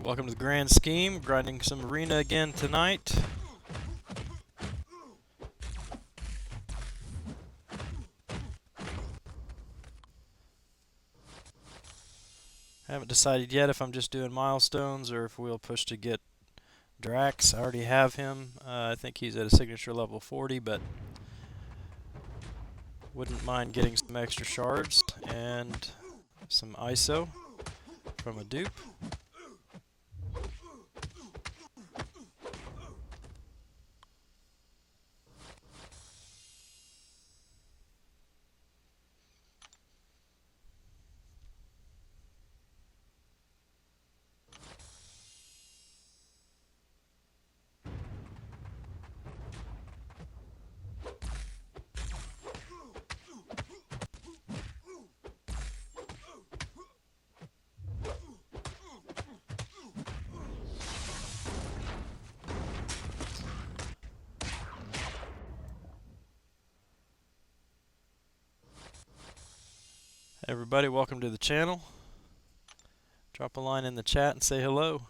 Welcome to the Grand Scheme. Grinding some arena again tonight. Haven't decided yet if I'm just doing milestones or if we'll push to get Drax. I already have him. I think he's at a signature level 40, but wouldn't mind getting some extra shards and some ISO from a dupe. Everybody, welcome to the channel. Drop a line in the chat and say hello.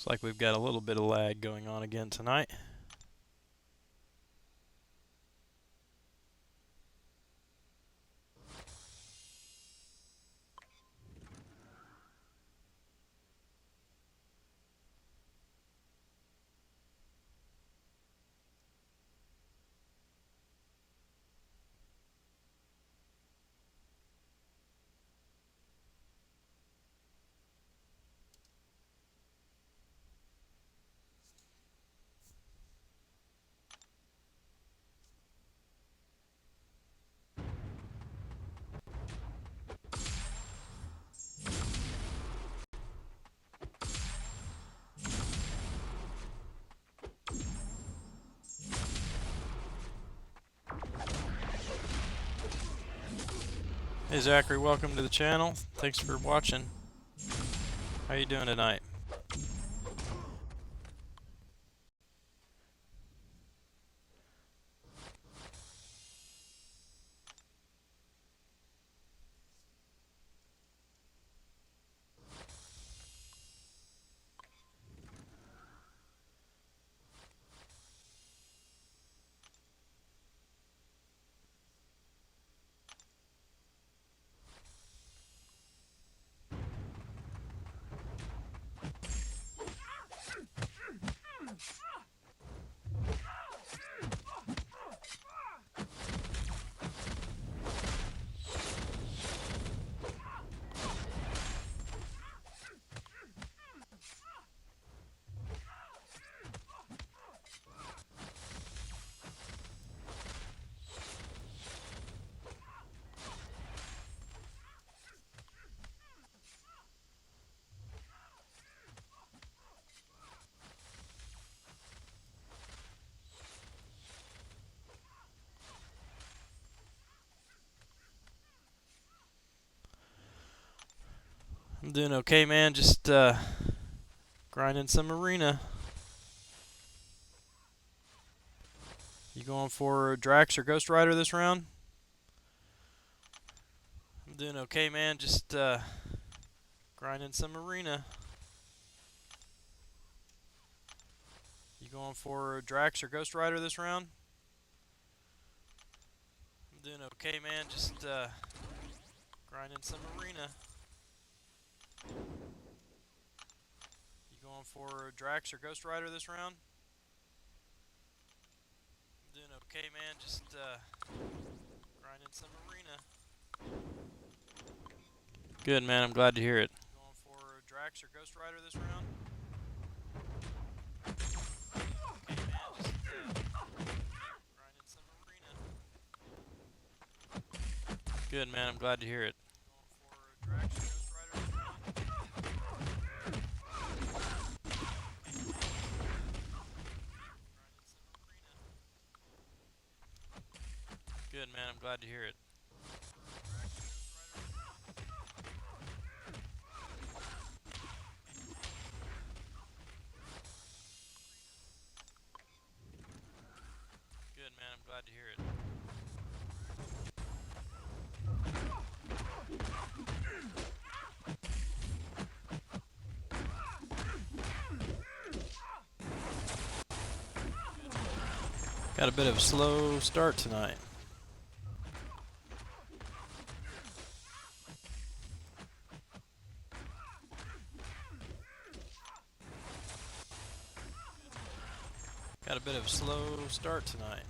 Looks like we've got a little bit of lag going on again tonight. Hey Zachary, welcome to the channel. Thanks for watching. How you doing tonight? I'm doing okay, man. Just Grinding some arena. You going for Drax or Ghost Rider this round? I'm doing okay, man. Just grinding some arena. You going for Drax or Ghost Rider this round? I'm doing okay, man. Just grinding some arena. You going for Drax or Ghost Rider this round? I'm doing okay, man. Just grinding some arena. Good, man. I'm glad to hear it. Going for Drax or Ghost Rider this round? Okay, man. Just grinding some arena. Good, man. I'm glad to hear it. Going for Drax or Ghost Rider this round? Good, man. I'm glad to hear it. Good, man. I'm glad to hear it. Got a bit of a slow start tonight. Got a bit of a slow start tonight.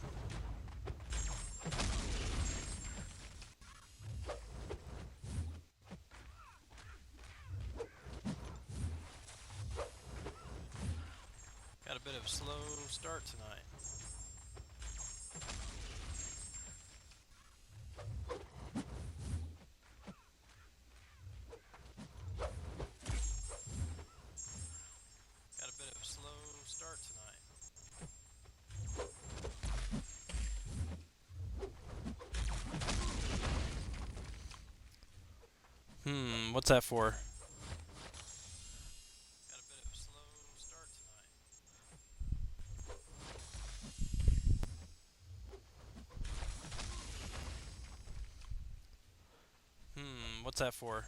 Got a bit of a slow start tonight. Got a bit of a slow start tonight. What's that for? Got a bit of a slow start tonight. What's that for?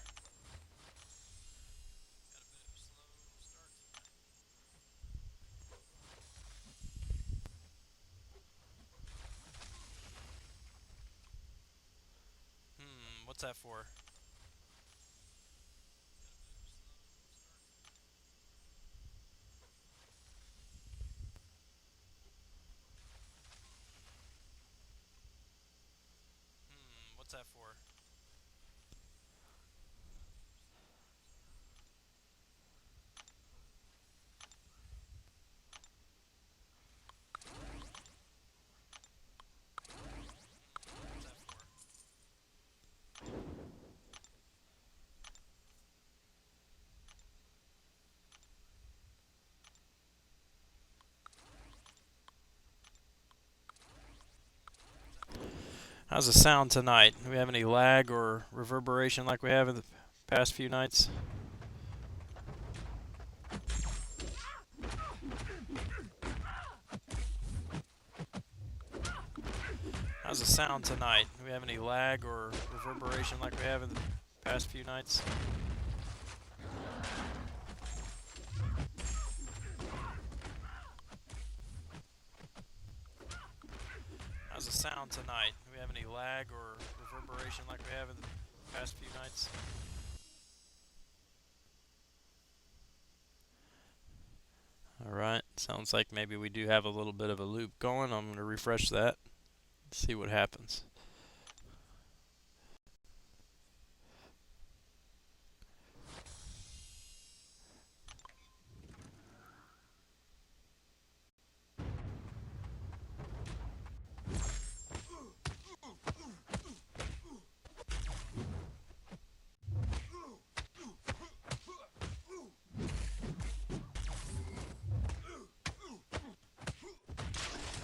What's that for? What's that for? How's the sound tonight? Do we have any lag or reverberation like we have in the past few nights? How's the sound tonight? Do we have any lag or reverberation like we have in the past few nights? How's the sound tonight? Do we have any lag or reverberation like we have in the past few nights? Alright, sounds like maybe we do have a little bit of a loop going. I'm going to refresh that, see what happens.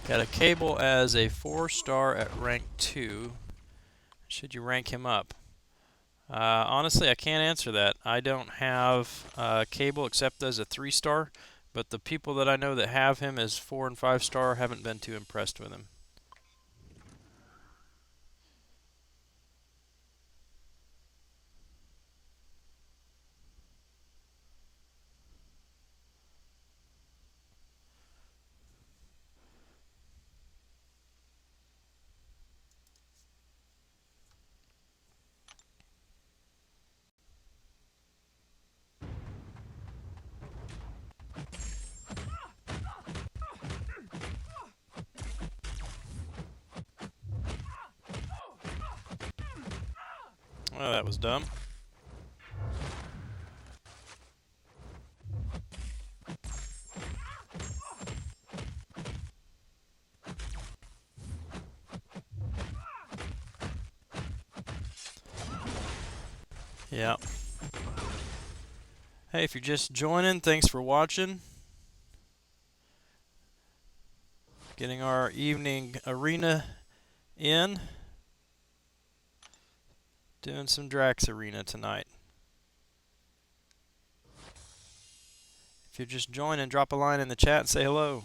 Got a Cable as a 4-star at rank 2. Should you rank him up? Honestly, I can't answer that. I don't have cable except as a 3-star, but the people that I know that have him as 4 and 5-star haven't been too impressed with him. Well, that was dumb. Yeah. Hey, if you're just joining, thanks for watching. Getting our evening arena in. Doing some Drax Arena tonight. If you're just joining, drop a line in the chat and say hello.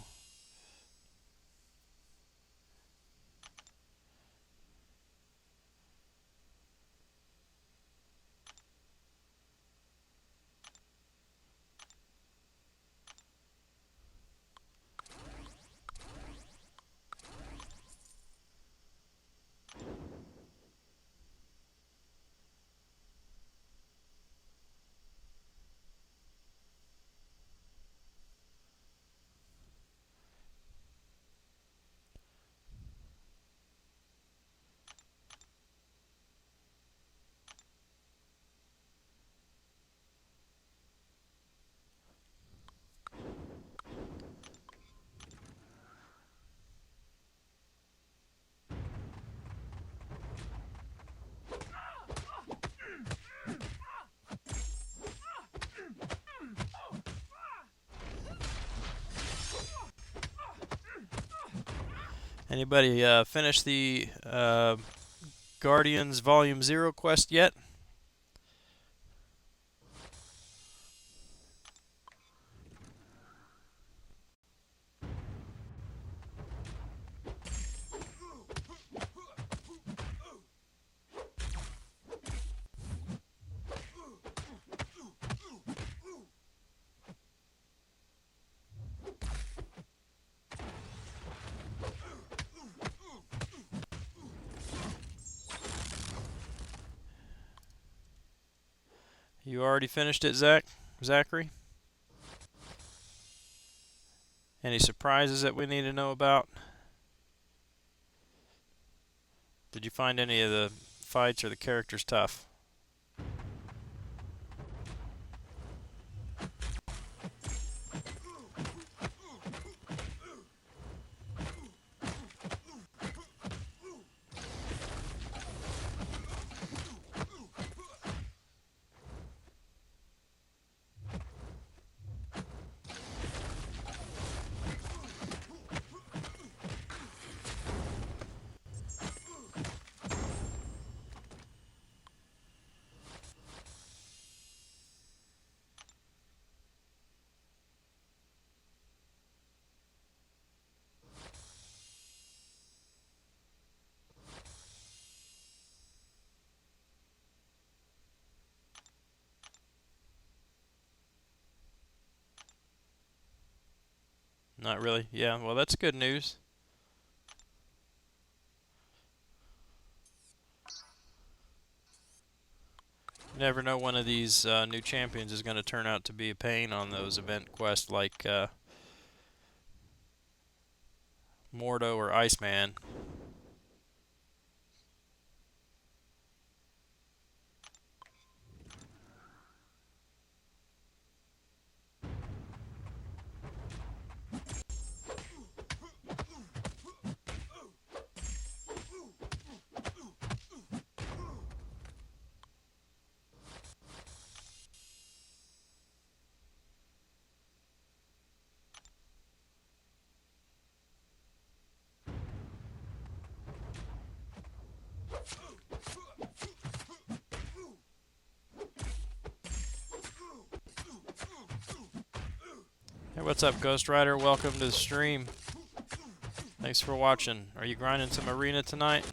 Anybody finish the Guardians Volume 0 quest yet? You already finished it, Zachary? Any surprises that we need to know about? Did you find any of the fights or the characters tough? Not really. Yeah, well, that's good news. You never know, one of these new champions is going to turn out to be a pain on those event quests like Mordo or Iceman. Hey, what's up, Ghost Rider? Welcome to the stream. Thanks for watching. Are you grinding some arena tonight?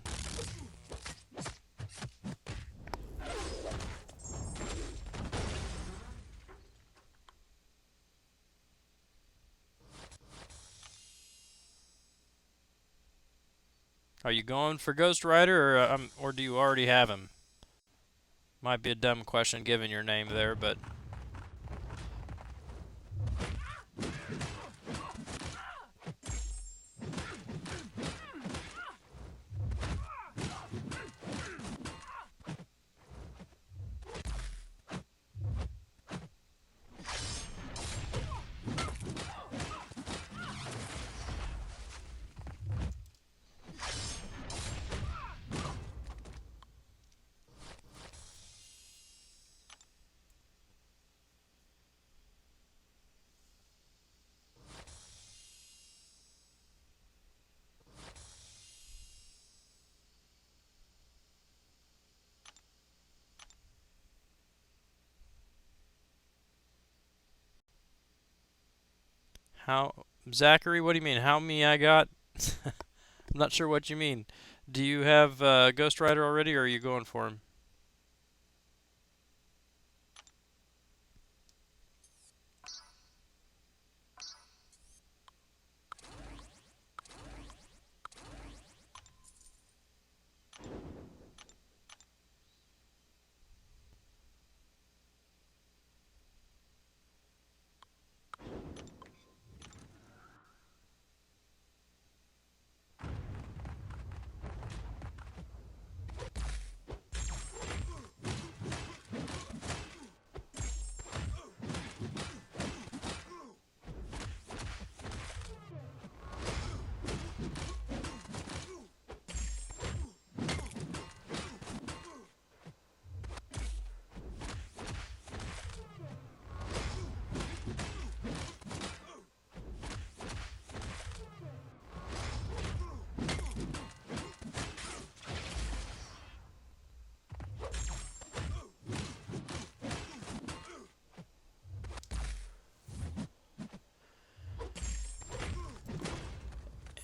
Are you going for Ghost Rider, or do you already have him? Might be a dumb question given your name there, but how Zachary? What do you mean? How many I got? I'm not sure what you mean. Do you have Ghost Rider already, or are you going for him?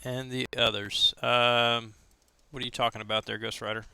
And the others. What are you talking about there, Ghost Rider?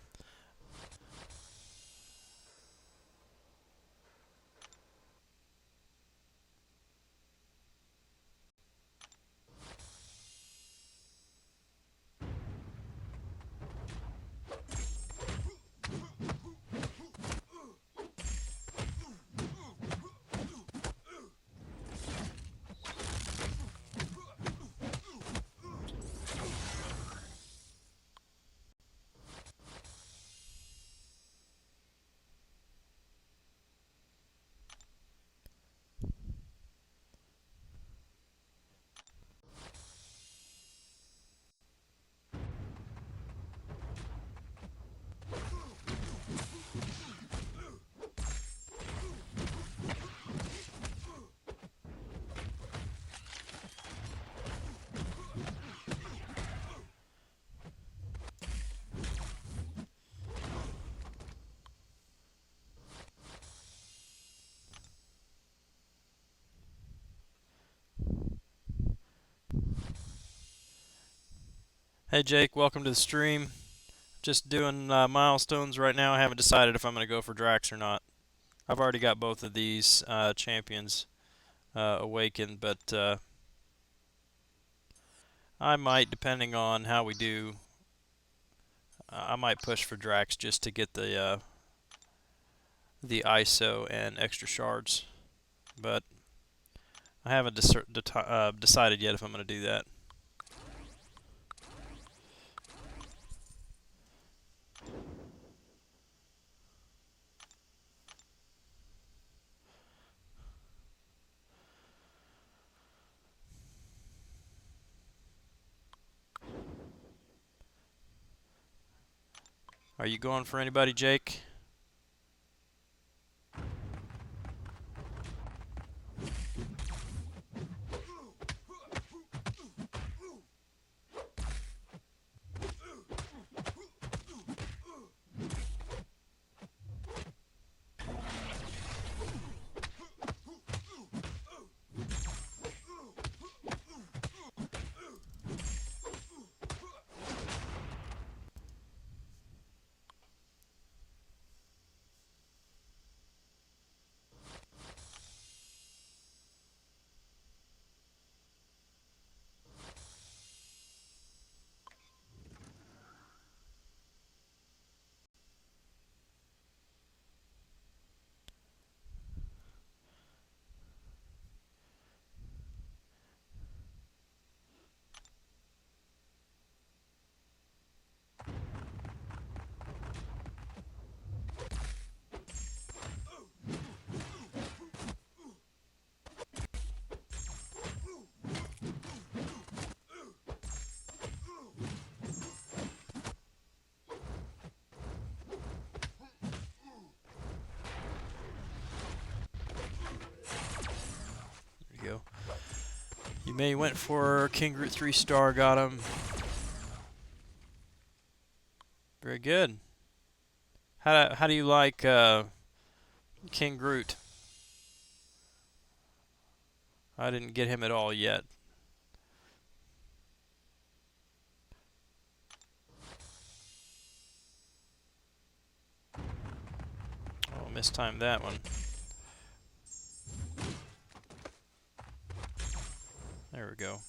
Hey Jake, welcome to the stream. Just doing milestones right now. I haven't decided if I'm going to go for Drax or not. I've already got both of these champions awakened, but I might, depending on how we do, I might push for Drax just to get the ISO and extra shards. But I haven't decided yet if I'm going to do that. Are you going for anybody, Jake? May went for King Groot 3-star, got him. Very good. How do you like King Groot? I didn't get him at all yet. Oh, mistimed that one. There we go.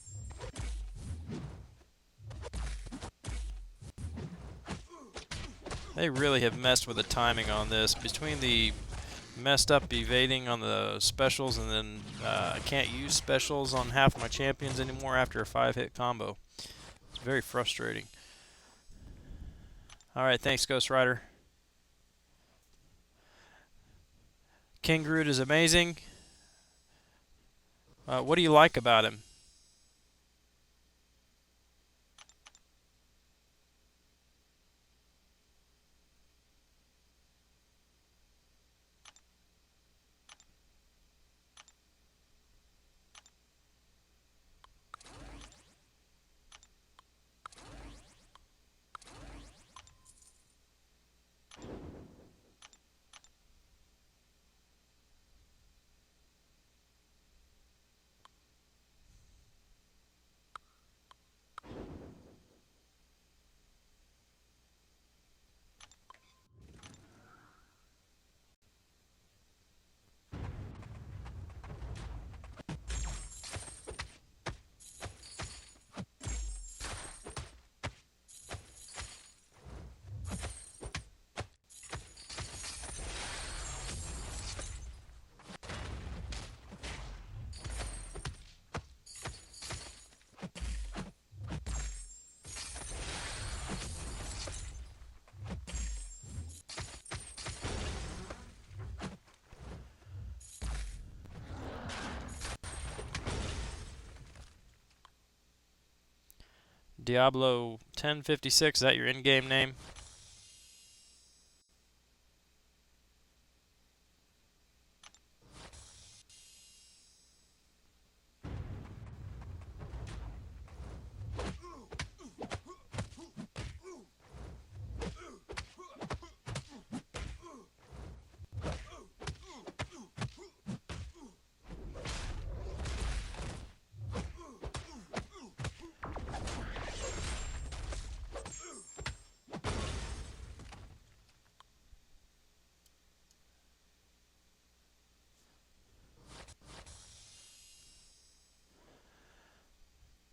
They really have messed with the timing on this. Between the messed up evading on the specials and then I can't use specials on half of my champions anymore after a 5-hit combo. It's very frustrating. Alright, thanks Ghost Rider. King Groot is amazing. What do you like about him? Diablo 1056, is that your in-game name?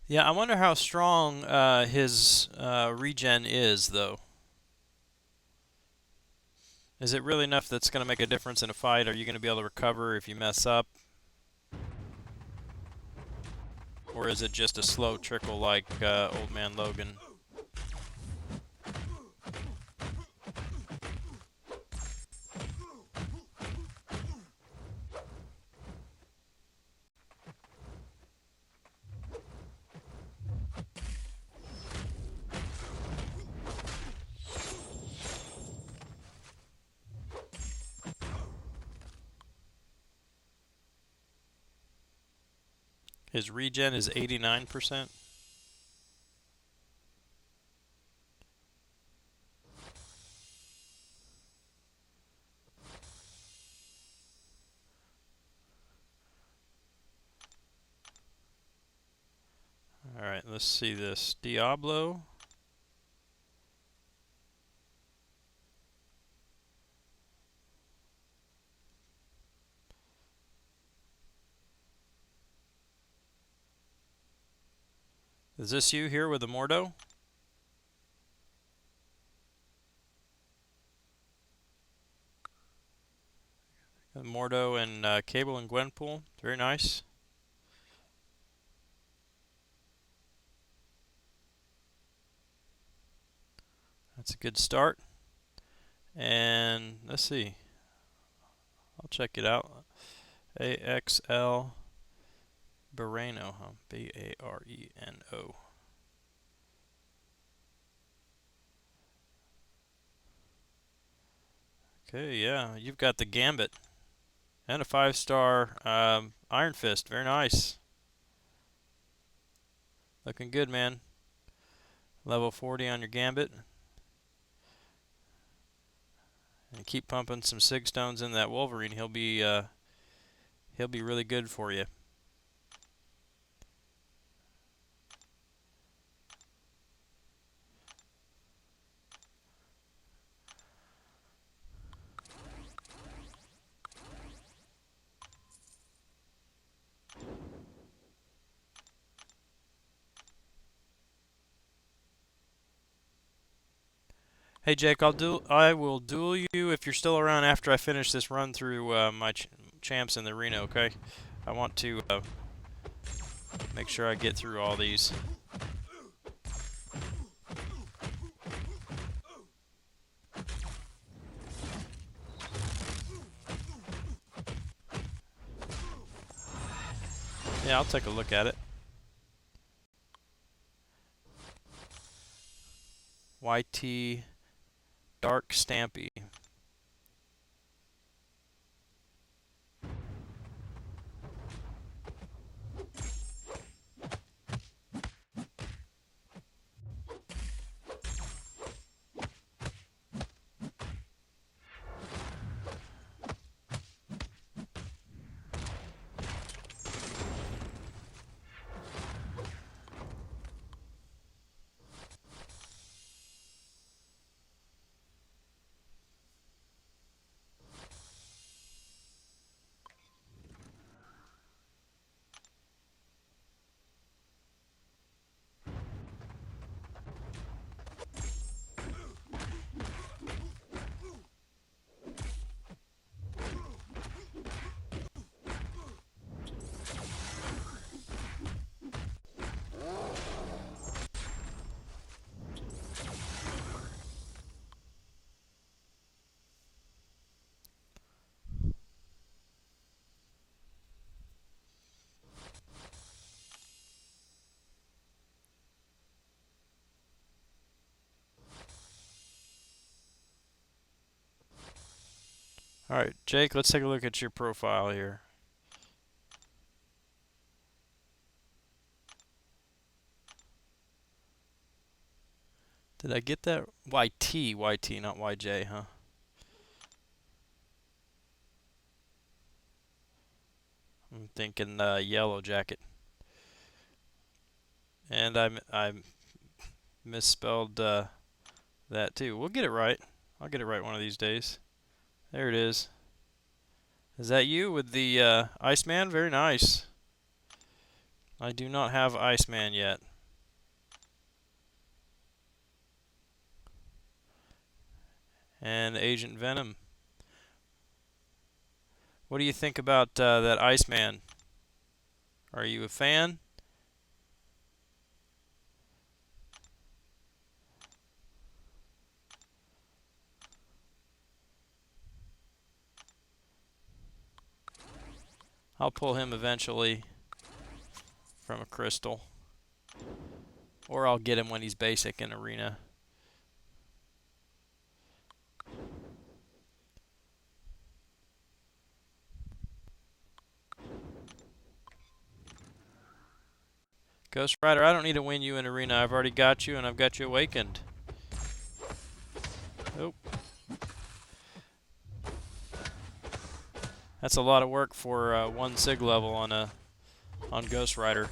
Yeah, I wonder how strong his regen is, though. Is it really enough that's going to make a difference in a fight? Are you going to be able to recover if you mess up? Or is it just a slow trickle like Old Man Logan? His regen is 89%. Alright, let's see this. Diablo. Is this you here with the Mordo? Mordo and Cable and Gwenpool. Very nice. That's a good start. And let's see. I'll check it out. AXL Bareno, huh? Bareno. Okay, yeah, you've got the Gambit. And a 5-star Iron Fist. Very nice. Looking good, man. Level 40 on your gambit. And keep pumping some sig stones in that Wolverine. He'll be really good for you. Hey Jake, I will duel you if you're still around after I finish this run through my champs in the arena, okay? I want to make sure I get through all these. Yeah, I'll take a look at it. YT Dark Stampy. Alright, Jake, let's take a look at your profile here. Did I get that? YT, not YJ, huh? I'm thinking Yellow Jacket. And I misspelled that too. We'll get it right. I'll get it right one of these days. There it is. Is that you with the Iceman? Very nice. I do not have Iceman yet. And Agent Venom. What do you think about that Iceman? Are you a fan? I'll pull him eventually from a crystal. Or I'll get him when he's basic in arena. Ghost Rider, I don't need to win you in arena. I've already got you and I've got you awakened. Oh. That's a lot of work for one sig level on Ghost Rider.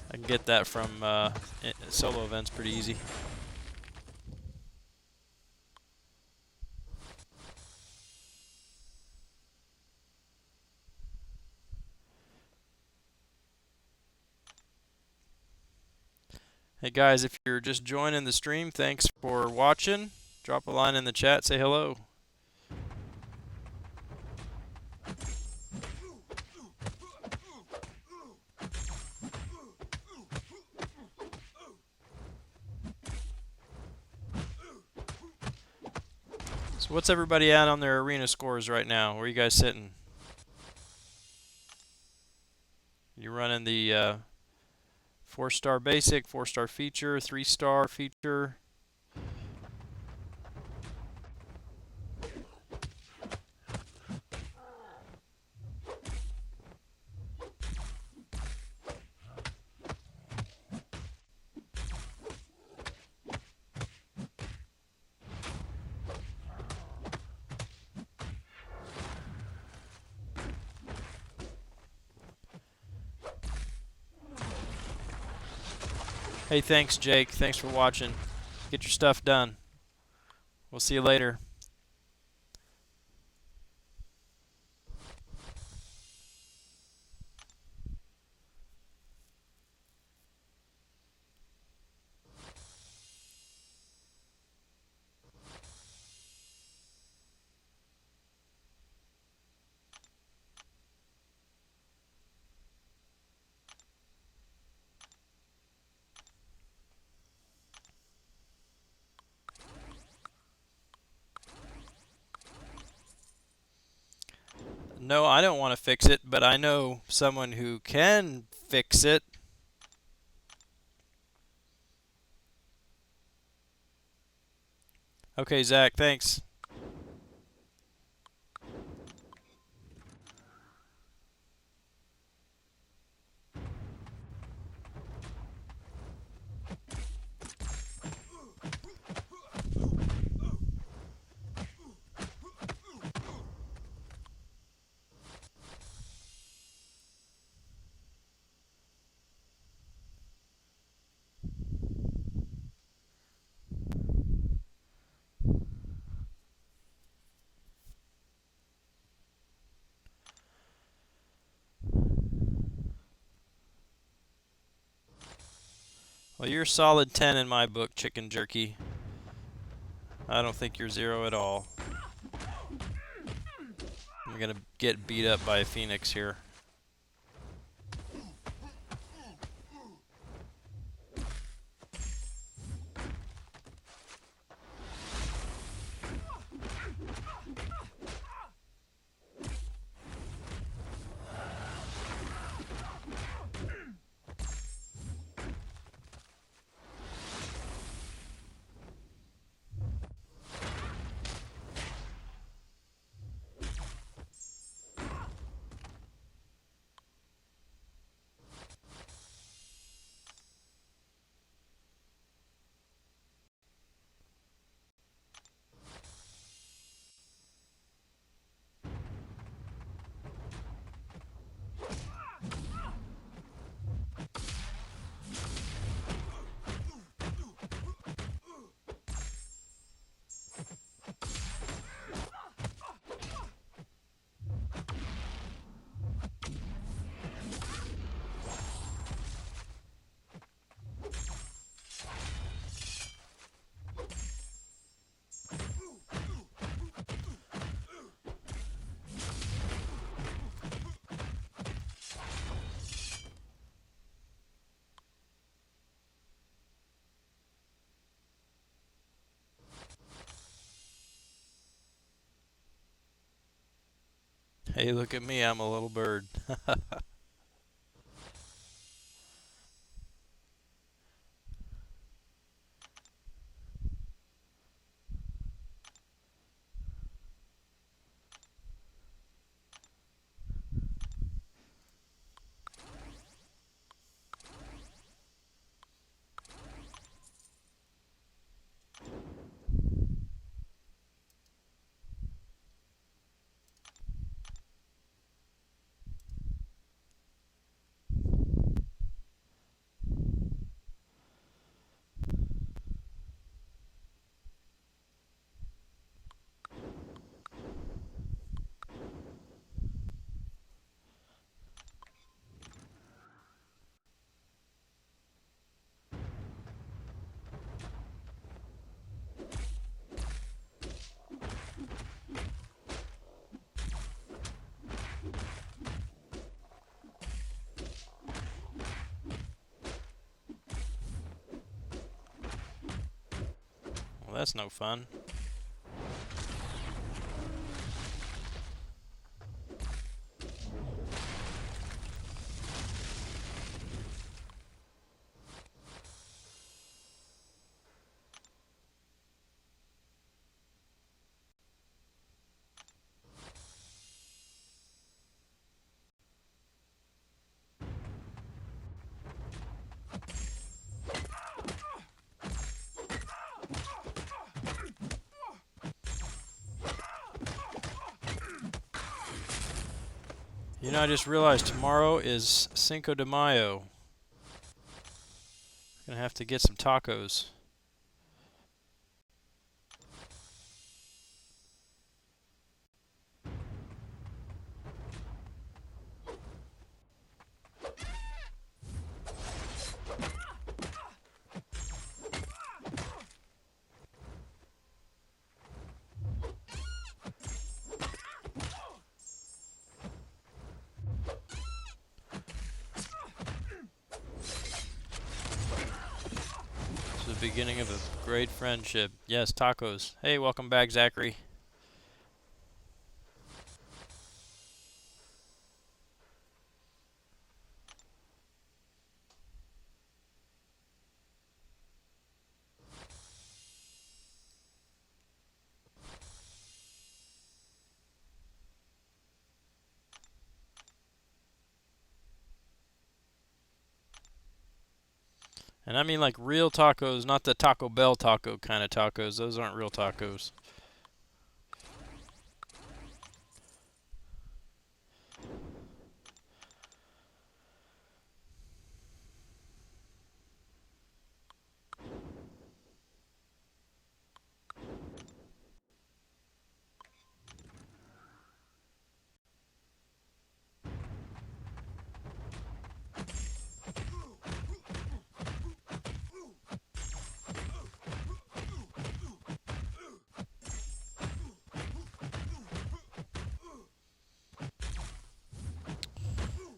I can get that from solo events pretty easy. Hey guys, if you're just joining the stream, thanks for watching. Drop a line in the chat, say hello. So what's everybody at on their arena scores right now? Where are you guys sitting? You running the 4-star basic, 4-star feature, 3-star feature? Hey, thanks, Jake. Thanks for watching. Get your stuff done. We'll see you later. No, I don't want to fix it, but I know someone who can fix it. Okay, Zach, thanks. Well, you're a solid 10 in my book, Chicken Jerky. I don't think you're 0 at all. I'm going to get beat up by a Phoenix here. Hey, look at me, I'm a little bird. Well, that's no fun. You know, I just realized tomorrow is Cinco de Mayo. Gonna have to get some tacos. The beginning of a great friendship. Yes, tacos. Hey, welcome back, Zachary. And I mean like real tacos, not the Taco Bell taco kind of tacos. Those aren't real tacos.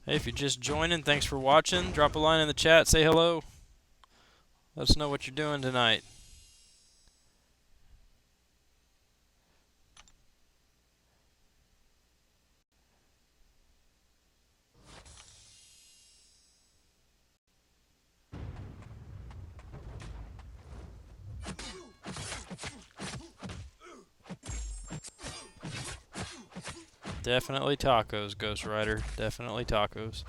Hey, if you're just joining, thanks for watching. Drop a line in the chat, say hello. Let us know what you're doing tonight. Definitely tacos, Ghost Rider. Definitely tacos.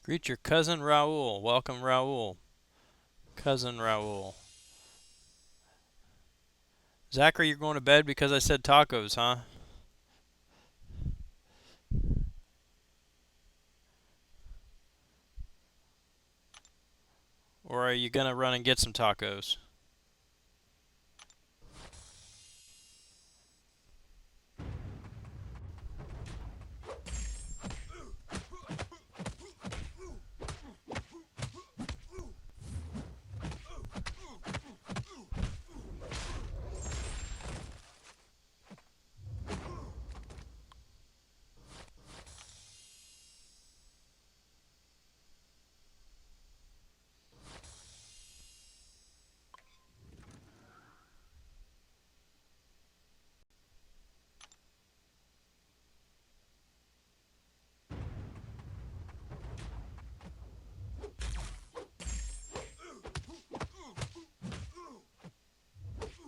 Greet your cousin Raul. Welcome, Raul. Cousin Raul. Zachary, you're going to bed because I said tacos, huh? Or are you going to run and get some tacos?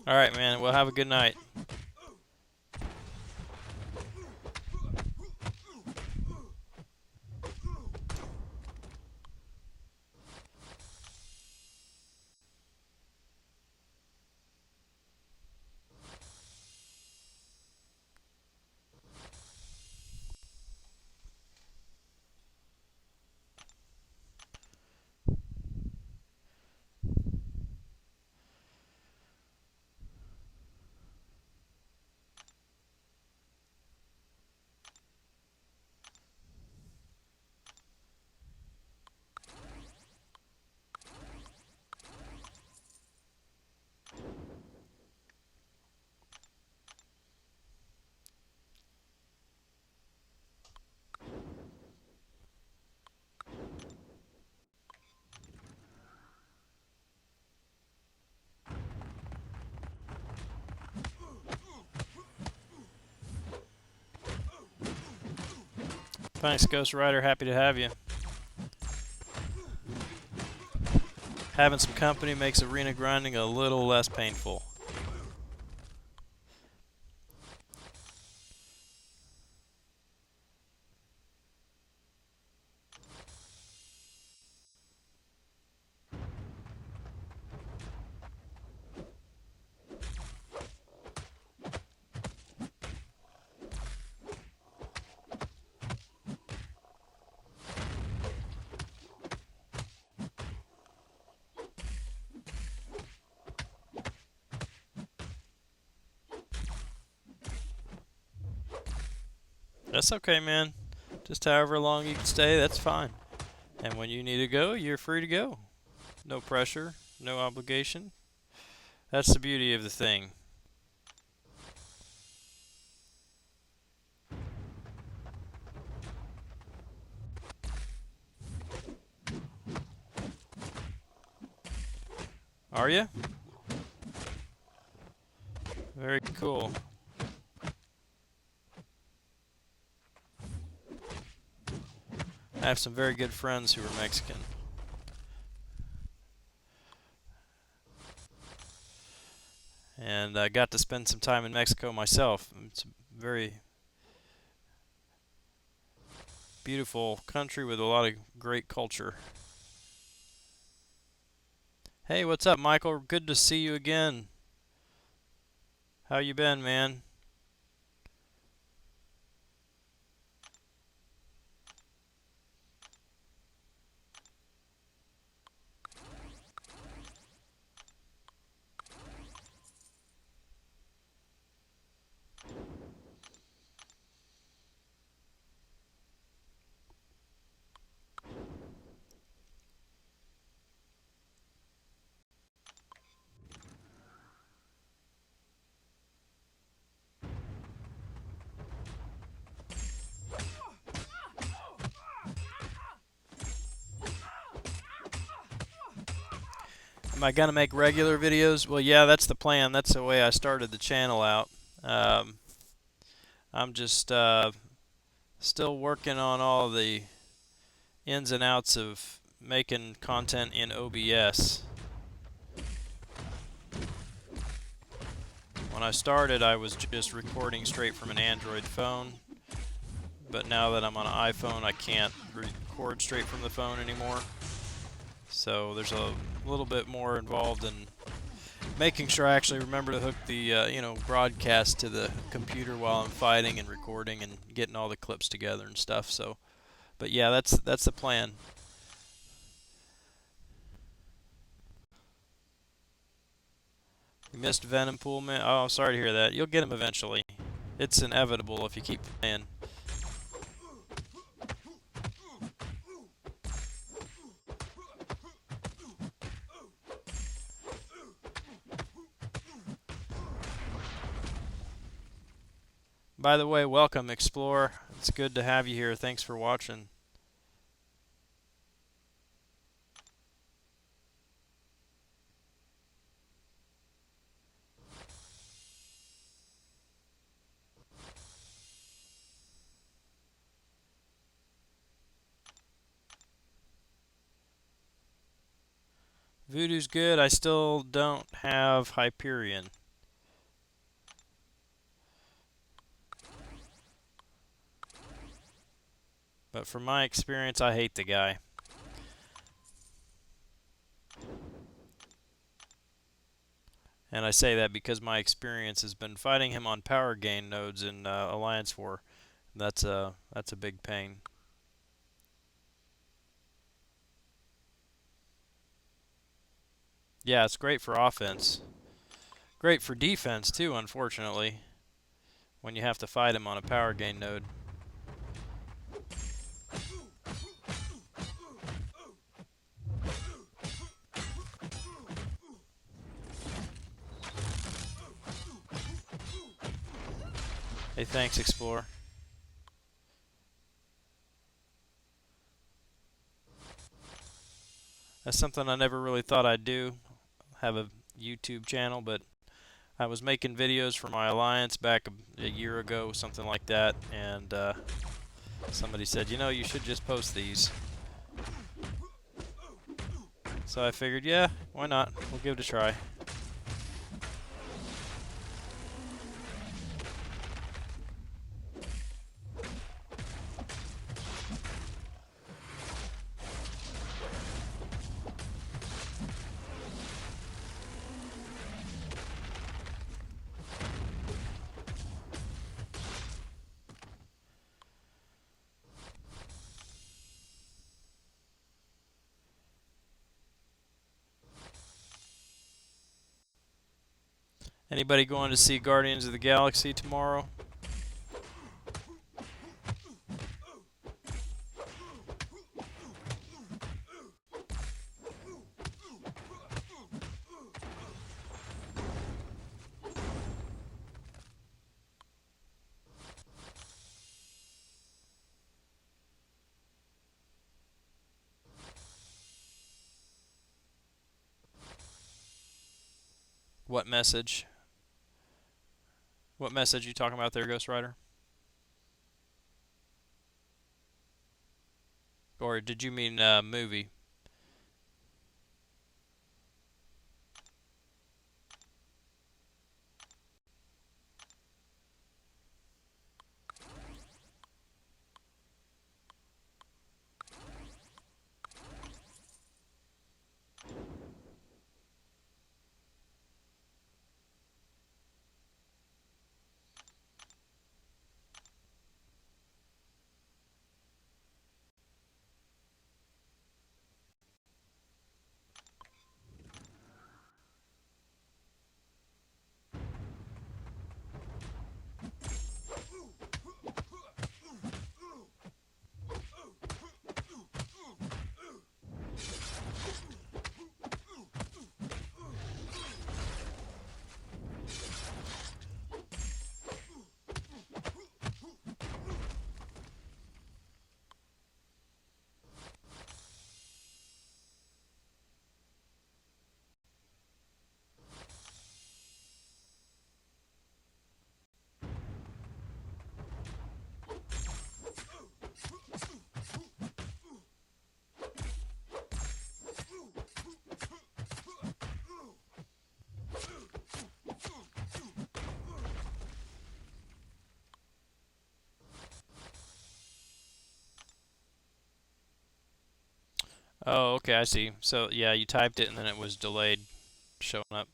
All right, man. Well, have a good night. Thanks, Ghost Rider. Happy to have you. Having some company makes arena grinding a little less painful. That's okay, man. Just however long you can stay, that's fine. And when you need to go, you're free to go. No pressure, no obligation. That's the beauty of the thing. Are you? Very cool. I have some very good friends who are Mexican. And I got to spend some time in Mexico myself. It's a very beautiful country with a lot of great culture. Hey, what's up, Michael? Good to see you again. How you been, man? Am I gonna make regular videos? Well, yeah, that's the plan. That's the way I started the channel out. Um, I'm just still working on all the ins and outs of making content in OBS. When I started, I was just recording straight from an Android phone, but now that I'm on an iPhone, I can't record straight from the phone anymore. So there's a little bit more involved in making sure I actually remember to hook the broadcast to the computer while I'm fighting and recording and getting all the clips together and stuff. So, but yeah, that's the plan. You missed Venompool, man. Oh, sorry to hear that. You'll get him eventually. It's inevitable if you keep playing. By the way, welcome, Explorer. It's good to have you here. Thanks for watching. Voodoo's good. I still don't have Hyperion. But from my experience, I hate the guy. And I say that because my experience has been fighting him on power gain nodes in Alliance War. That's a big pain. Yeah, it's great for offense. Great for defense too, unfortunately, when you have to fight him on a power gain node. Hey, thanks, Explorer. That's something I never really thought I'd do, have a YouTube channel, but I was making videos for my alliance back a year ago, something like that, and somebody said, you know, you should just post these. So I figured, yeah, why not? We'll give it a try. Anybody going to see Guardians of the Galaxy tomorrow? What message? What message are you talking about there, Ghost Rider? Or did you mean movie? Oh, okay, I see. So, yeah, you typed it and then it was delayed showing up.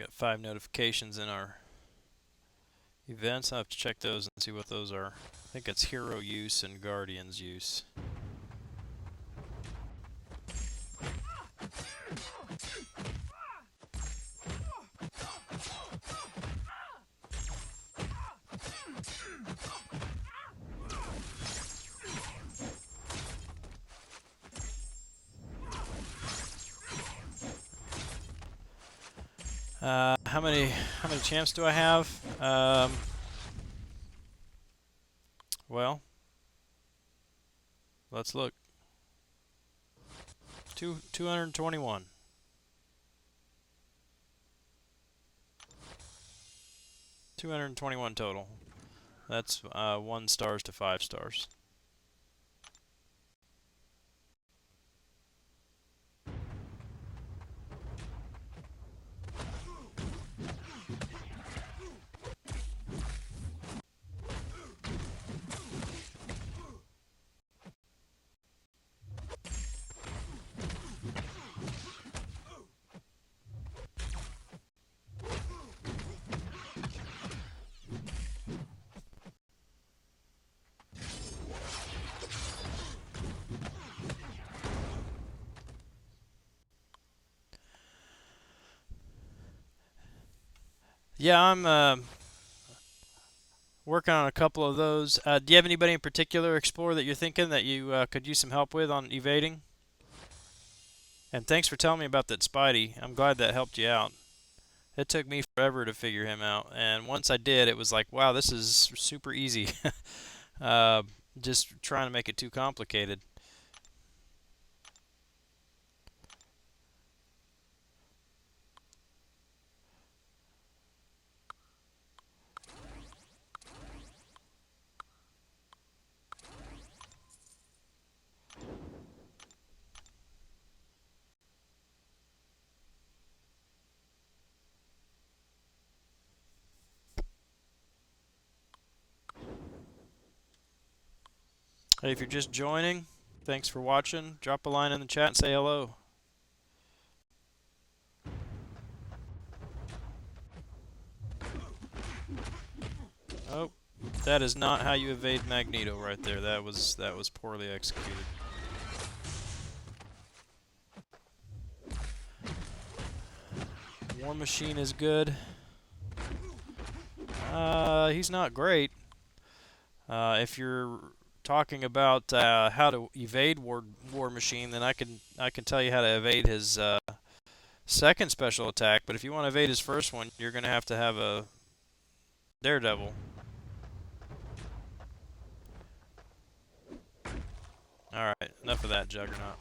got 5 notifications in our events. I'll have to check those and see what those are. I think it's hero use and guardians use. How many champs do I have? Well, let's look. 221. 221 total. That's 1 stars to 5 stars. Yeah, I'm working on a couple of those. Do you have anybody in particular, Explorer, that you're thinking that you could use some help with on evading? And thanks for telling me about that Spidey. I'm glad that helped you out. It took me forever to figure him out, and once I did, it was like, wow, this is super easy. uh, just trying to make it too complicated. Hey, if you're just joining, thanks for watching. Drop a line in the chat and say hello. Oh, that is not how you evade Magneto right there. That was poorly executed. War Machine is good. He's not great. If you're talking about how to evade War Machine, then I can tell you how to evade his second special attack. But if you want to evade his first one, you're going to have a Daredevil. All right, enough of that, Juggernaut.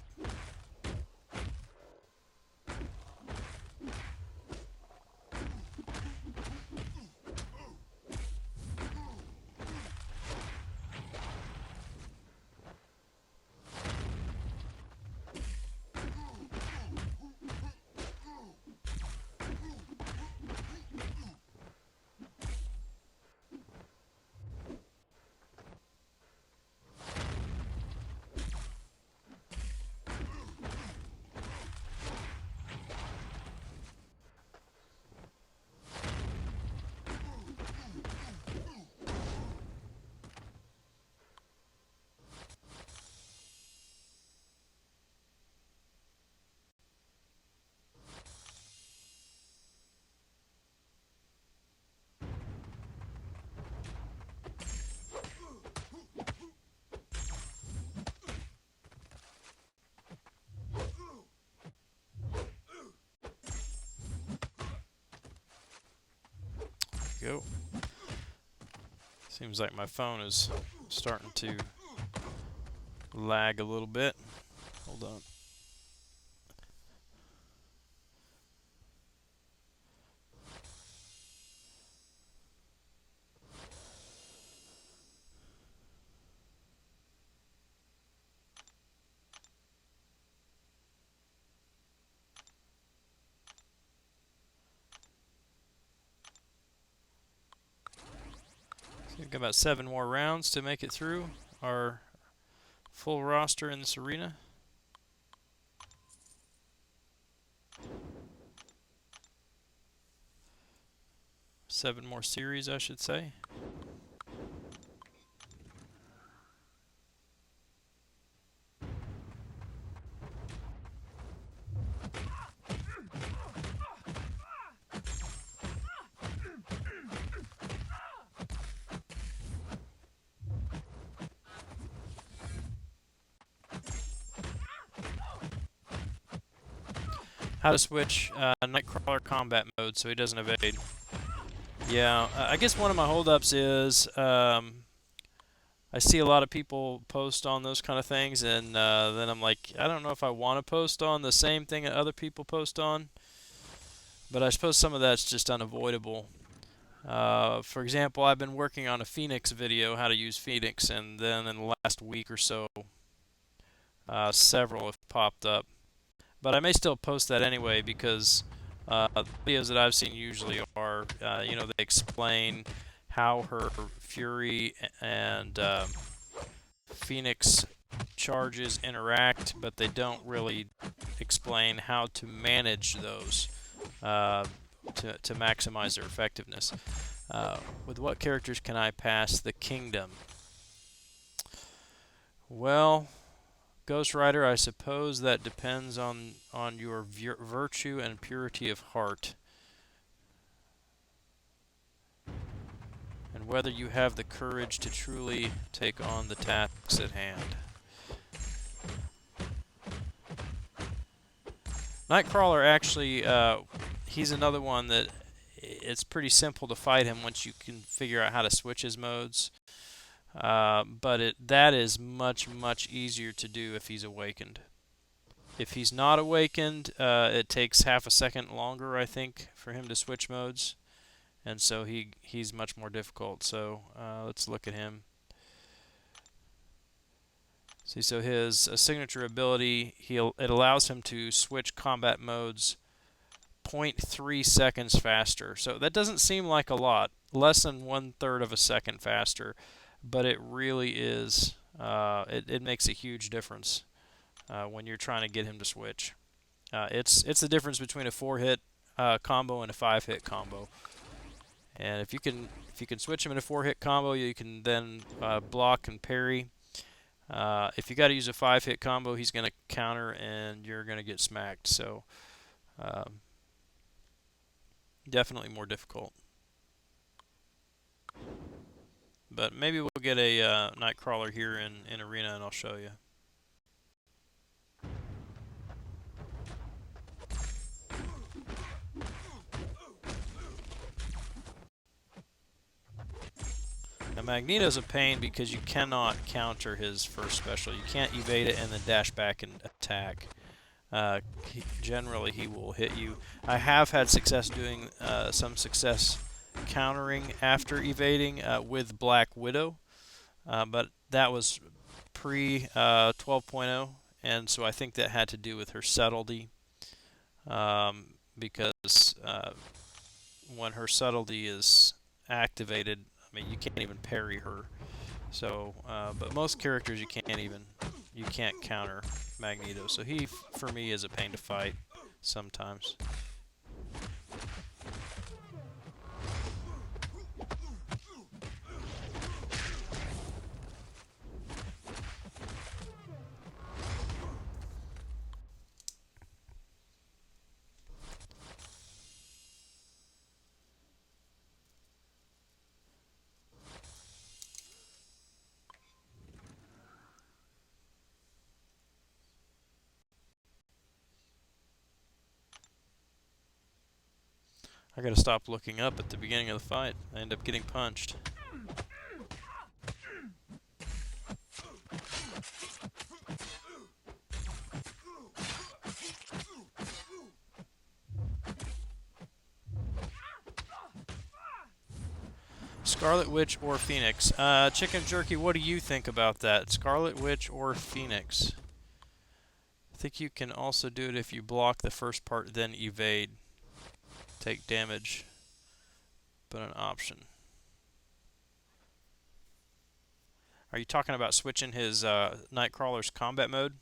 Go. Seems like my phone is starting to lag a little bit. Hold on. So we've got about 7 more rounds to make it through our full roster in this arena. 7 more series, I should say. How to switch Nightcrawler combat mode so he doesn't evade. Yeah, I guess one of my holdups is I see a lot of people post on those kind of things, and then I'm like, I don't know if I want to post on the same thing that other people post on, but I suppose some of that's just unavoidable. For example, I've been working on a Phoenix video, how to use Phoenix, and then in the last week or so, several have popped up. But I may still post that anyway because the videos that I've seen usually are, they explain how her Fury and Phoenix charges interact, but they don't really explain how to manage those to maximize their effectiveness. With what characters can I pass the kingdom? Well, Ghost Rider, I suppose that depends on your virtue and purity of heart, and whether you have the courage to truly take on the tasks at hand. Nightcrawler, actually, he's another one that it's pretty simple to fight him once you can figure out how to switch his modes. But that is much, much easier to do if he's awakened. If he's not awakened, it takes half a second longer, I think, for him to switch modes, and so he's much more difficult. So let's look at him. See, so his signature ability, it allows him to switch combat modes 0.3 seconds faster. So that doesn't seem like a lot, less than 1/3 of a second faster, but it really is. It makes a huge difference when you're trying to get him to switch. It's the difference between a 4-hit combo and a 5-hit combo. And if you can switch him in a 4-hit combo, you can then block and parry. If you got to use a 5-hit combo, he's going to counter and you're going to get smacked. So definitely more difficult. But maybe we'll get a Nightcrawler here in Arena and I'll show you. Now Magneto's a pain because you cannot counter his first special. You can't evade it and then dash back and attack. Generally he will hit you. I have had success doing some success countering after evading with Black Widow, but that was pre 12.0, and so I think that had to do with her subtlety, because when her subtlety is activated, I mean, you can't even parry her. So, but most characters you can't counter Magneto. So he, for me, is a pain to fight sometimes. I gotta stop looking up at the beginning of the fight. I end up getting punched. Scarlet Witch or Phoenix? Chicken Jerky, what do you think about that? Scarlet Witch or Phoenix? I think you can also do it if you block the first part, then evade. Take damage, but an option. Are you talking about switching his Nightcrawler's combat mode?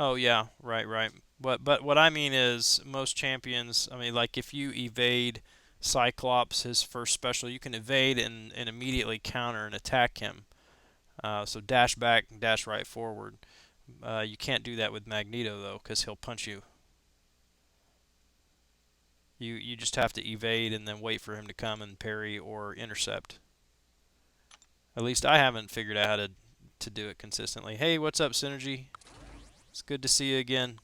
Oh yeah, right, right. But what I mean is most champions. I mean, like if you evade Cyclops, his first special, you can evade and immediately counter and attack him. So dash back, dash right forward. You can't do that with Magneto though, because he'll punch you. You just have to evade and then wait for him to come and parry or intercept. At least I haven't figured out how to do it consistently. Hey, what's up, Synergy? It's good to see you again.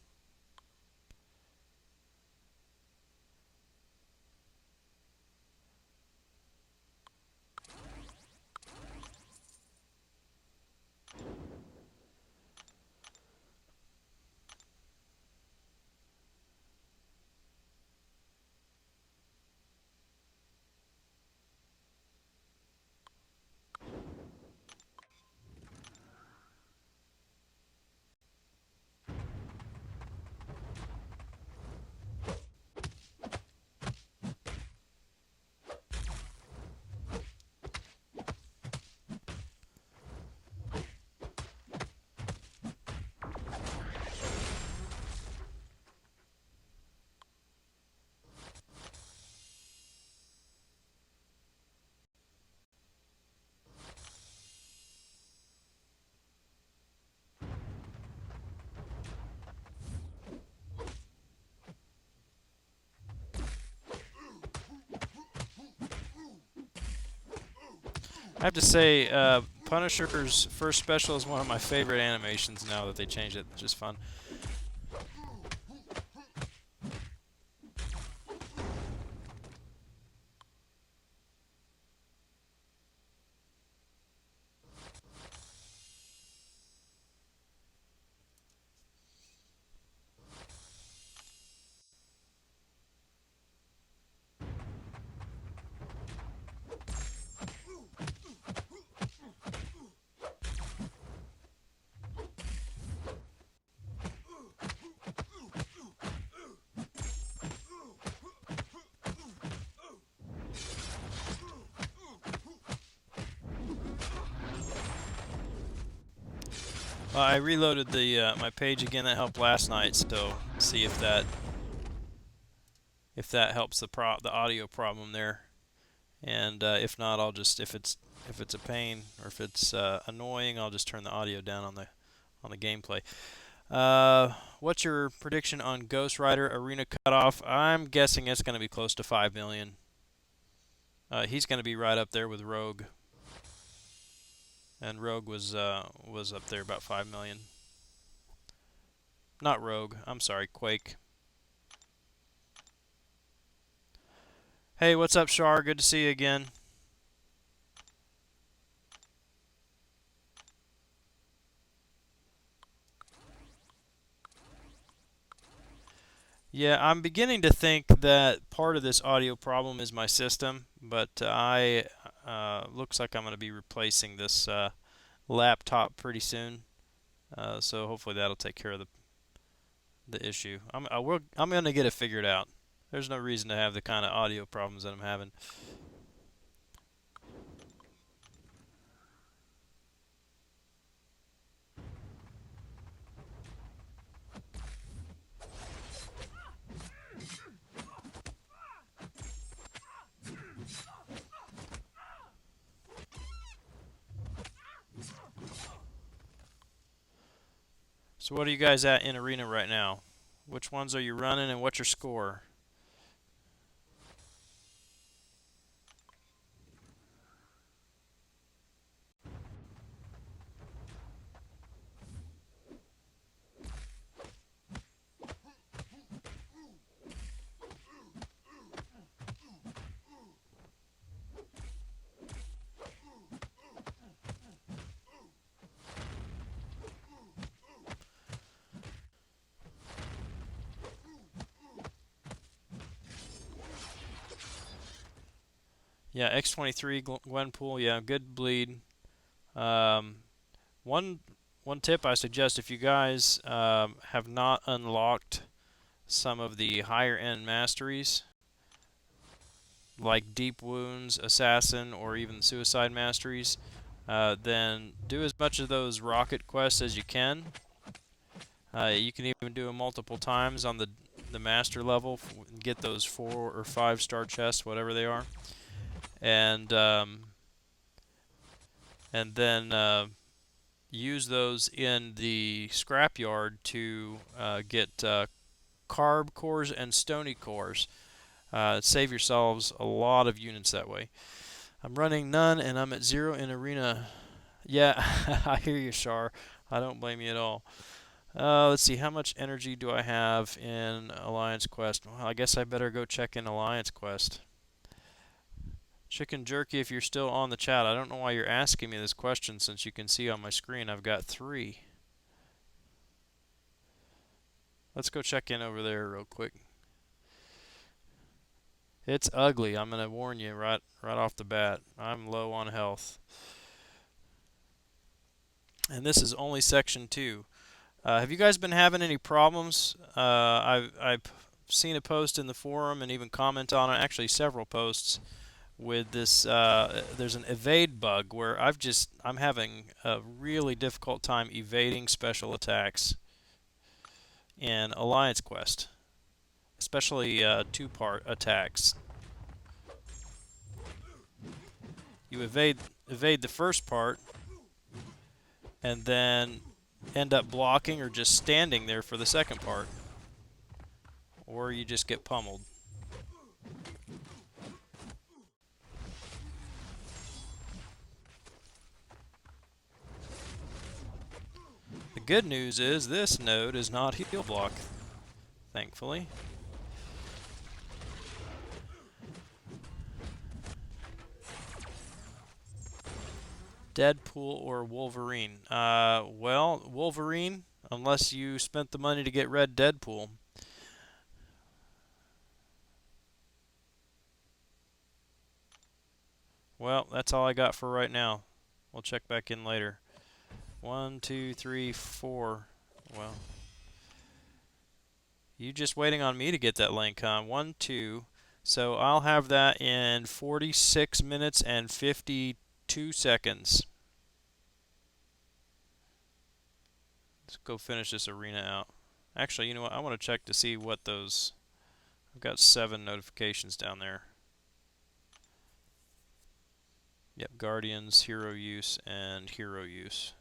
I have to say, Punisher's first special is one of my favorite animations now that they changed it. It's just fun. I reloaded the my page again. That helped last night, so see if that helps the audio problem there. And if not, I'll just if it's a pain or if it's annoying, I'll just turn the audio down on the gameplay. What's your prediction on Ghost Rider Arena Cutoff? I'm guessing it's going to be close to 5 million. He's going to be right up there with Rogue, and Rogue was up there about 5 million. Not Rogue. I'm sorry, Quake. Hey, what's up, Shar? Good to see you again. Yeah, I'm beginning to think that part of this audio problem is my system, but I looks like I'm going to be replacing this laptop pretty soon. So hopefully that'll take care of the issue. I'm going to get it figured out. There's no reason to have the kind of audio problems that I'm having. So what are you guys at in arena right now? Which ones are you running and what's your score? Yeah, X23 Gwenpool. Yeah, good bleed. Um, one one tip I suggest if you guys have not unlocked some of the higher end masteries like Deep Wounds, Assassin, or even Suicide masteries, then do as much of those rocket quests as you can. You can even do them multiple times on the master level, and get those 4 or 5 star chests, whatever they are, and then use those in the scrapyard to get carb cores and stony cores. Save yourselves a lot of units that way. I'm running none, and I'm at 0 in arena. Yeah, I hear you, Shar. I don't blame you at all. Let's see, how much energy do I have in Alliance Quest? Well, I guess I better go check in Alliance Quest. Chicken Jerky, if you're still on the chat, I don't know why you're asking me this question since you can see on my screen I've got 3. Let's go check in over there real quick. It's ugly. I'm gonna warn you right off the bat. I'm low on health. And this is only section 2. Have you guys been having any problems? I've seen a post in the forum and even comment on it, actually several posts, with this. There's an evade bug where I'm having a really difficult time evading special attacks in Alliance Quest, especially 2-part attacks. You evade the first part, and then end up blocking or just standing there for the second part, or you just get pummeled. The good news is this node is not heal block, thankfully. Deadpool or Wolverine? Well, Wolverine, unless you spent the money to get red Deadpool. Well, that's all I got for right now. We'll check back in later. 1, 2, 3, 4. Well, you just waiting on me to get that link, huh? 1, 2. So I'll have that in 46 minutes and 52 seconds. Let's go finish this arena out. Actually, you know what? I want to check to see what those... I've got 7 notifications down there. Yep, Guardians, Hero Use, and Hero Use.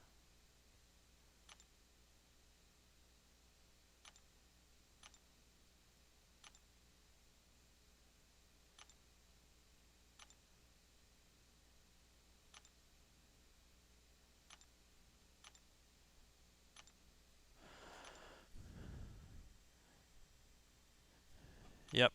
Yep.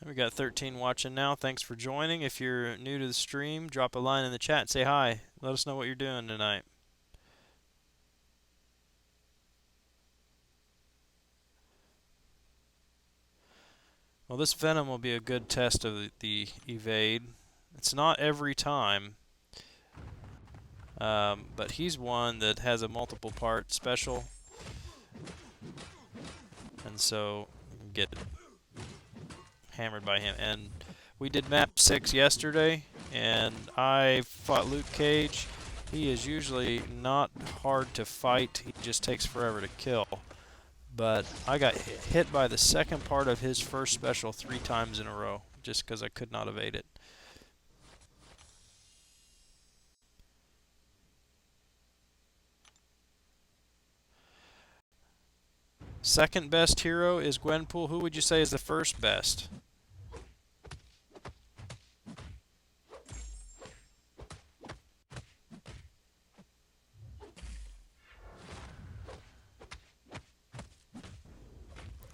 We got 13 watching now. Thanks for joining. If you're new to the stream, drop a line in the chat and say hi. Let us know what you're doing tonight. Well, this Venom will be a good test of the evade. It's not every time, but he's one that has a multiple part special, and so get hammered by him. And we did map 6 yesterday, and I fought Luke Cage. He is usually not hard to fight. He just takes forever to kill. But I got hit by the second part of his first special 3 times in a row, just because I could not evade it. Second best hero is Gwenpool. Who would you say is the first best?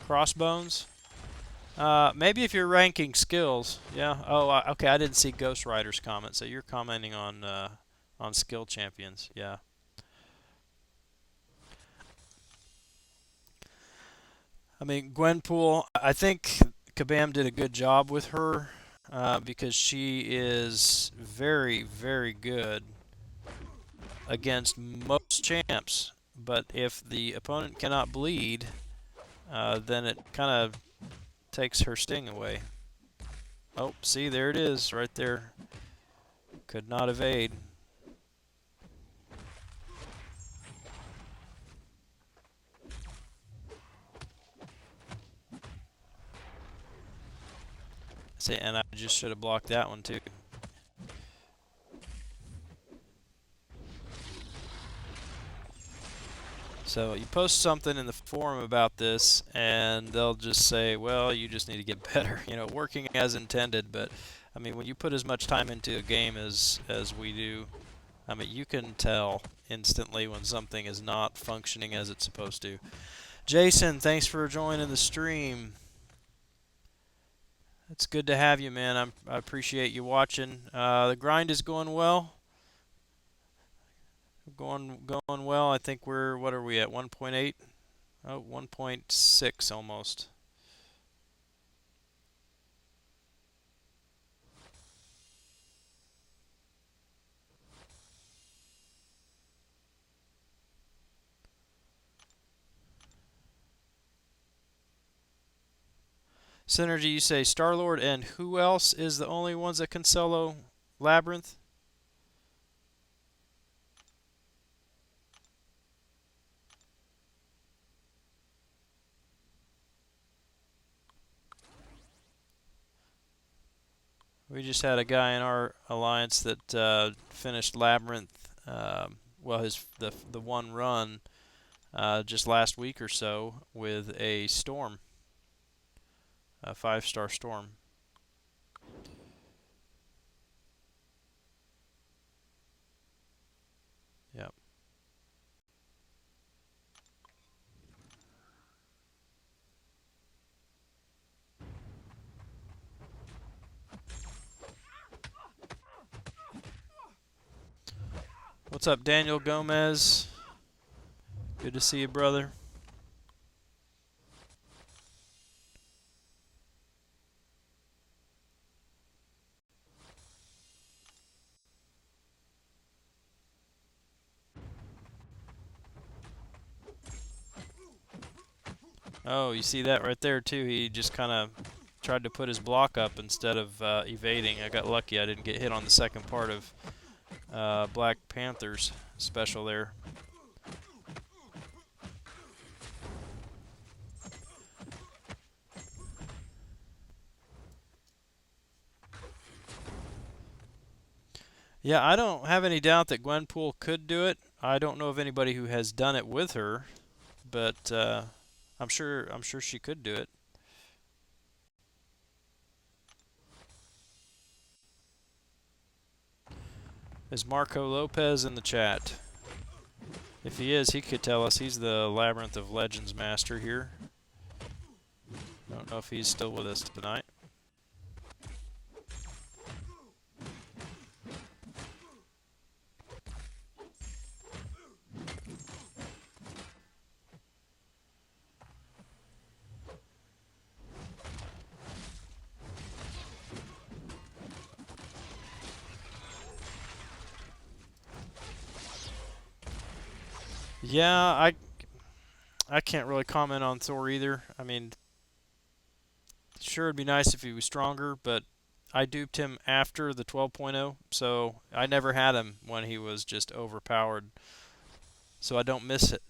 Crossbones? Maybe if you're ranking skills. Yeah. Oh, okay. I didn't see Ghost Rider's comment, so you're commenting on skill champions. Yeah. I mean, Gwenpool, I think Kabam did a good job with her. because she is very, very good against most champs. But if the opponent cannot bleed, then it kind of takes her sting away. Oh, see, there it is, right there. Could not evade. See, and I just should have blocked that one too. So you post something in the forum about this, and they'll just say, "Well, you just need to get better." You know, working as intended. But I mean, when you put as much time into a game as we do, I mean, you can tell instantly when something is not functioning as it's supposed to. Jason, thanks for joining the stream. It's good to have you, man. I appreciate you watching. The grind is going well. Going well. I think what are we at? 1.8? Oh, 1.6 almost. Synergy, you say Star-Lord, and who else is the only ones that can solo Labyrinth? We just had a guy in our alliance that finished Labyrinth. Well, the one run just last week or so with a storm, a 5-star storm. Yep. What's up, Daniel Gomez? Good to see you, brother. Oh, you see that right there too. He just kind of tried to put his block up instead of evading. I got lucky. I didn't get hit on the second part of Black Panther's special there. Yeah, I don't have any doubt that Gwenpool could do it. I don't know of anybody who has done it with her, but I'm sure she could do it. Is Marco Lopez in the chat? If he is, he could tell us. He's the Labyrinth of Legends master here. I don't know if he's still with us tonight. Yeah, I can't really comment on Thor either. I mean, sure it'd be nice if he was stronger, but I duped him after the 12.0, so I never had him when he was just overpowered. So I don't miss it.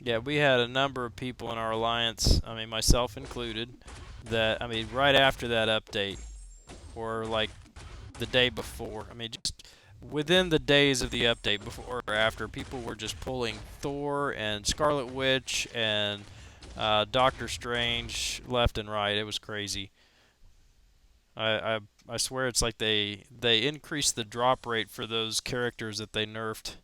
Yeah, we had a number of people in our alliance, I mean myself included, that I mean right after that update or like the day before. I mean just within the days of the update before or after, people were just pulling Thor and Scarlet Witch and Doctor Strange left and right. It was crazy. I swear it's like they increased the drop rate for those characters that they nerfed.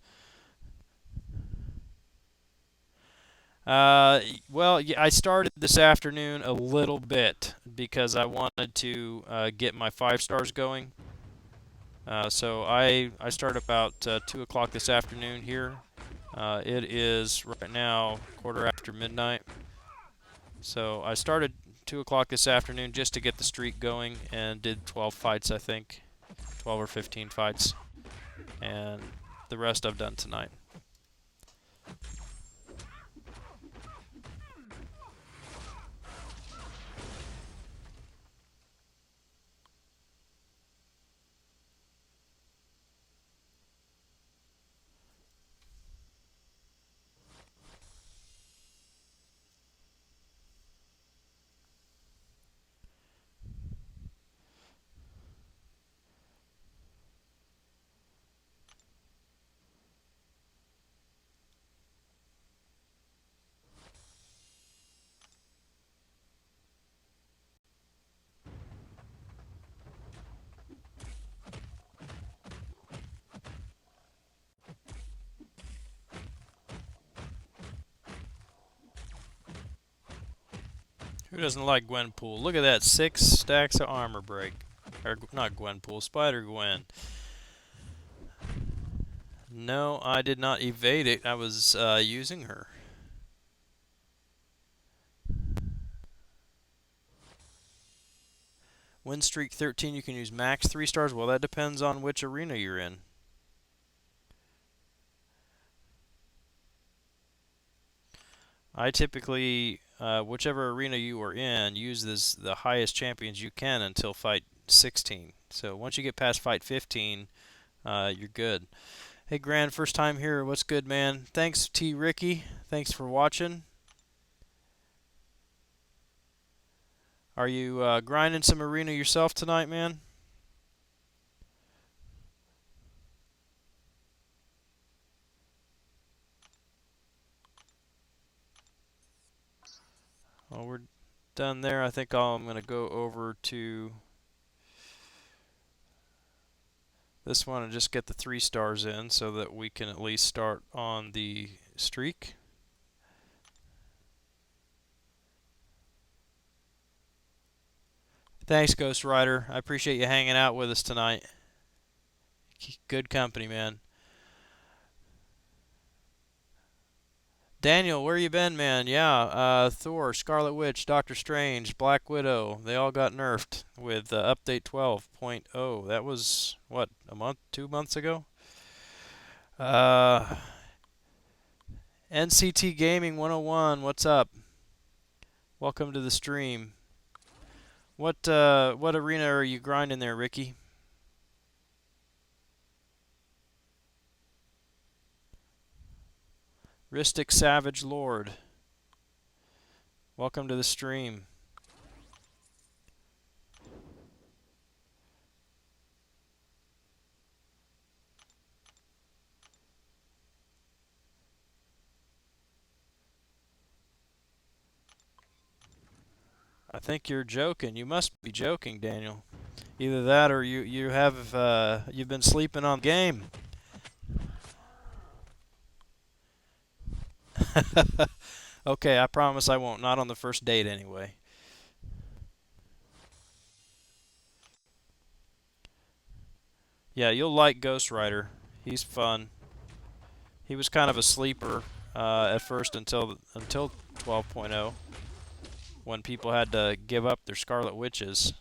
Well, yeah, I started this afternoon a little bit because I wanted to get my 5 stars going. So I start about 2 o'clock this afternoon here. It is right now quarter after midnight. So I started 2 o'clock this afternoon just to get the streak going and did 12 fights, I think. 12 or 15 fights. And the rest I've done tonight. Who doesn't like Gwenpool? Look at that, 6 stacks of armor break. Or not Gwenpool, Spider-Gwen. No, I did not evade it. I was using her. Win streak 13, you can use max 3 stars. Well, that depends on which arena you're in. I typically, whichever arena you are in, use the highest champions you can until fight 16. So once you get past fight 15, you're good. Hey, Grand, first time here. What's good, man? Thanks, T. Ricky. Thanks for watching. Are you grinding some arena yourself tonight, man? Well, we're done there. I think I'm going to go over to this one and just get the 3 stars in so that we can at least start on the streak. Thanks, Ghost Rider. I appreciate you hanging out with us tonight. Good company, man. Daniel, where you been, man? Yeah, Thor, Scarlet Witch, Doctor Strange, Black Widow, they all got nerfed with update 12.0. That was, what, a month, 2 months ago? NCT Gaming 101, what's up? Welcome to the stream. What arena are you grinding there, Ricky? Ristic Savage Lord. Welcome to the stream. I think you're joking. You must be joking, Daniel. Either that or you've been sleeping on the game. Okay, I promise I won't. Not on the first date anyway. Yeah, you'll like Ghost Rider. He's fun. He was kind of a sleeper at first until 12.0 when people had to give up their Scarlet Witches.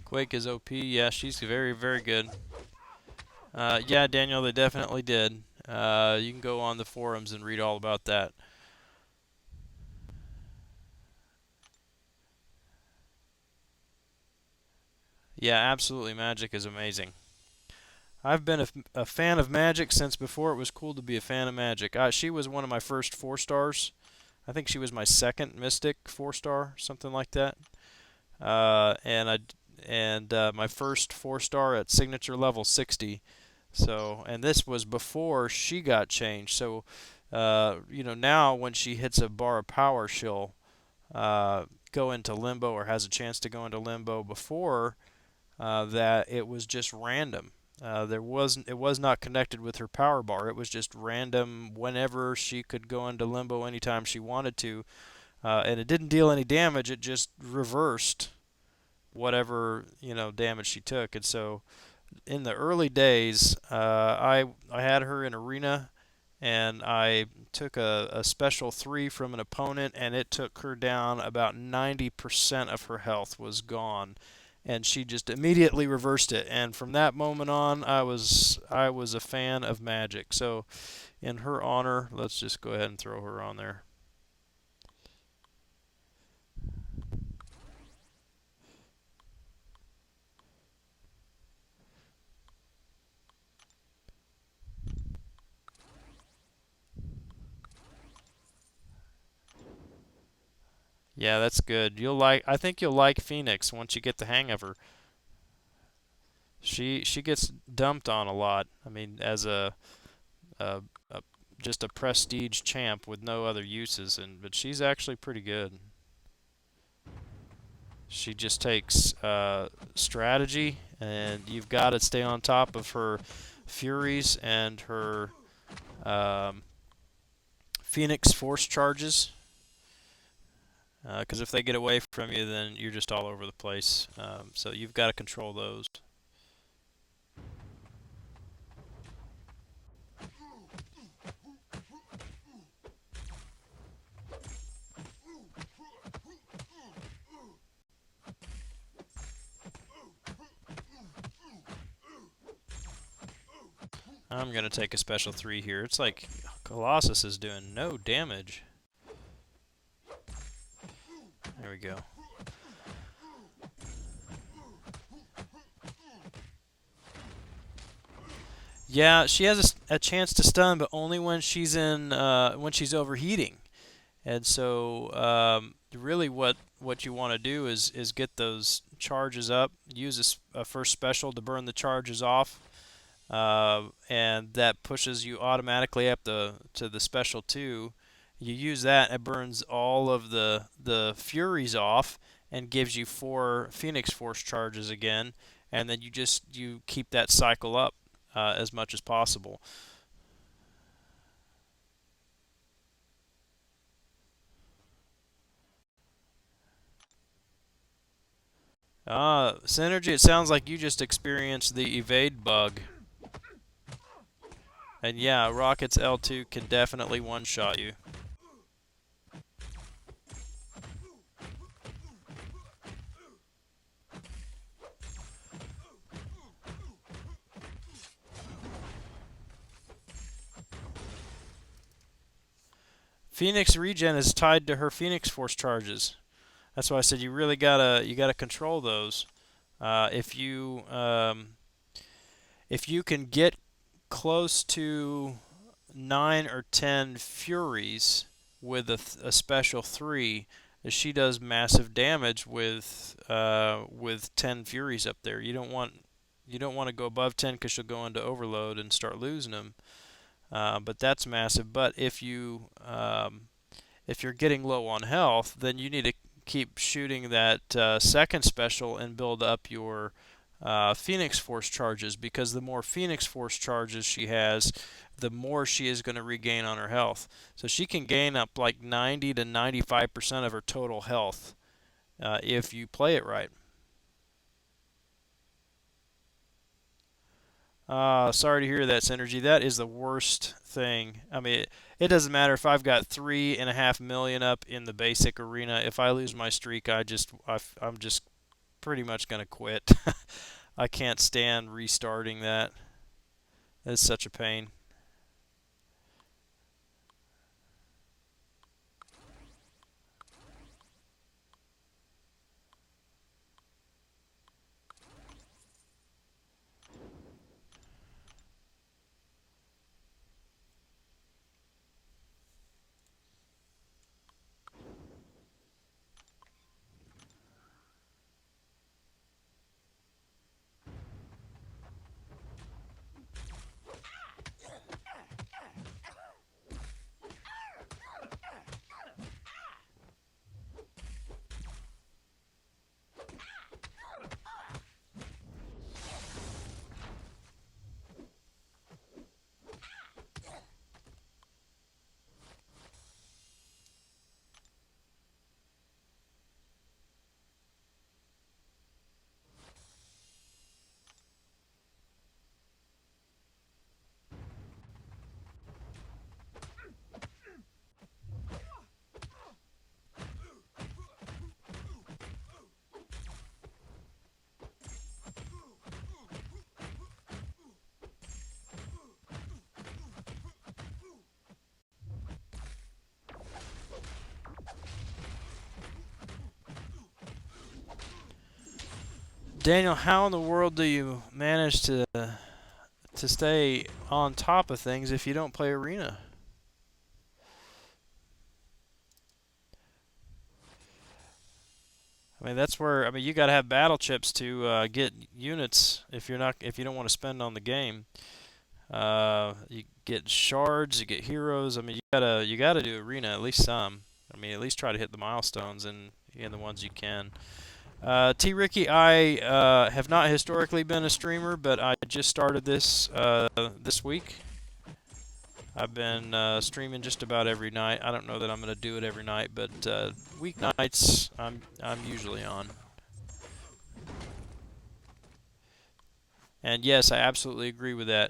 Quake is OP. Yeah, she's very, very good. Yeah, Daniel, they definitely did. You can go on the forums and read all about that. Yeah, absolutely. Magic is amazing. I've been a fan of Magic since before it was cool to be a fan of Magic. She was one of my first 4 stars. I think she was my second Mystic 4 star, something like that. And my first 4 star at signature level 60. So, and this was before she got changed. So, now when she hits a bar of power, she'll go into limbo or has a chance to go into limbo. Before that, it was just random. It was not connected with her power bar. It was just random whenever she could go into limbo anytime she wanted to, and it didn't deal any damage. It just reversed whatever damage she took. And so in the early days, I had her in arena, and I took a special 3 from an opponent, and it took her down. About 90% of her health was gone, and she just immediately reversed it. And from that moment on, I was a fan of Magic. So in her honor, let's just go ahead and throw her on there. Yeah, that's good. I think you'll like Phoenix once you get the hang of her. She gets dumped on a lot. I mean, as a, a just a prestige champ with no other uses, and but she's actually pretty good. She just takes strategy, and you've got to stay on top of her Furies and her um, Phoenix Force charges. Because if they get away from you, then you're just all over the place. So you've got to control those. I'm going to take a special 3 here. It's like Colossus is doing no damage. There we go. Yeah, she has a chance to stun, but only when she's overheating. And so, really, what you want to do is get those charges up. Use a first special to burn the charges off, and that pushes you automatically up to the special 2. You use that, it burns all of the Furies off and gives you 4 Phoenix Force charges again, and then you keep that cycle up as much as possible. Synergy, it sounds like you just experienced the evade bug. And yeah, Rocket's L2 can definitely one-shot you. Phoenix regen is tied to her Phoenix Force charges. That's why I said you gotta control those. If you can get close to 9 or 10 Furies with a special 3, she does massive damage with 10 Furies up there. You don't want to go above 10 because she'll go into overload and start losing them. But that's massive. But if you're getting low on health, then you need to keep shooting that second special and build up your Phoenix Force charges, because the more Phoenix Force charges she has, the more she is going to regain on her health. So she can gain up like 90 to 95% of her total health if you play it right. Sorry to hear that, Synergy. That is the worst thing. I mean, it doesn't matter if I've got 3.5 million up in the basic arena. If I lose my streak, I'm just pretty much gonna quit. I can't stand restarting that. It's such a pain. Daniel, how in the world do you manage to stay on top of things if you don't play arena? I mean, that's where you got to have battle chips to get units if you don't want to spend on the game. You get shards, you get heroes. I mean, you gotta do arena at least some. I mean, at least try to hit the milestones and the ones you can. T. Ricky, I have not historically been a streamer, but I just started this week. I've been streaming just about every night. I don't know that I'm going to do it every night, but weeknights I'm usually on. And yes, I absolutely agree with that.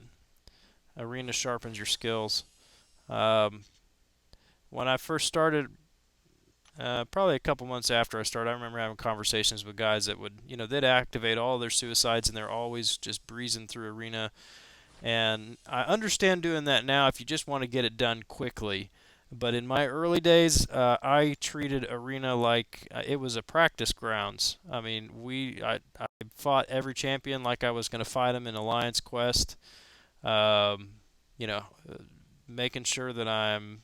Arena sharpens your skills. Um, when I first started, probably a couple months after I started, I remember having conversations with guys that they'd activate all their suicides and they're always just breezing through arena. And I understand doing that now if you just want to get it done quickly. But in my early days, I treated arena like it was a practice grounds. I mean, I fought every champion like I was going to fight them in Alliance Quest. Um, you know, uh, Making sure that I'm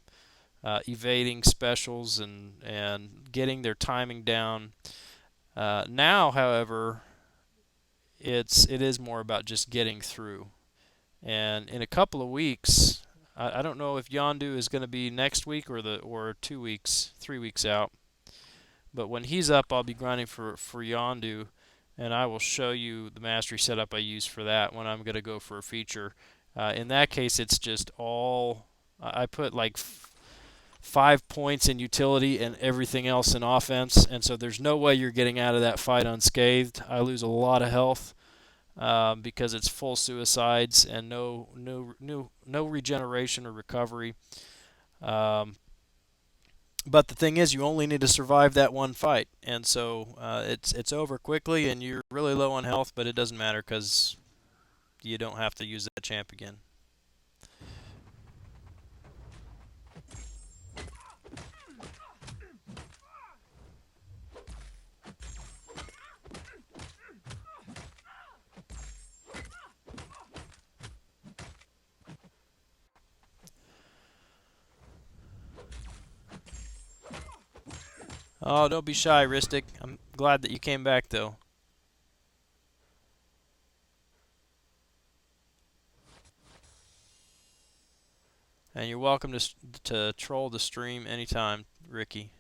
evading specials and getting their timing down. Now, however, it is more about just getting through. And in a couple of weeks, I don't know if Yondu is going to be next week or 2 weeks, 3 weeks out. But when he's up, I'll be grinding for Yondu, and I will show you the mastery setup I use for that when I'm going to go for a feature. In that case, it's just all I put like 5 points in utility and everything else in offense, and so there's no way you're getting out of that fight unscathed. I lose a lot of health because it's full suicides and no regeneration or recovery. Um, but the thing is, you only need to survive that one fight, and so it's over quickly, and you're really low on health, but it doesn't matter because you don't have to use that champ again. Oh, don't be shy, Ristic. I'm glad that you came back, though. And you're welcome to troll the stream anytime, Ricky.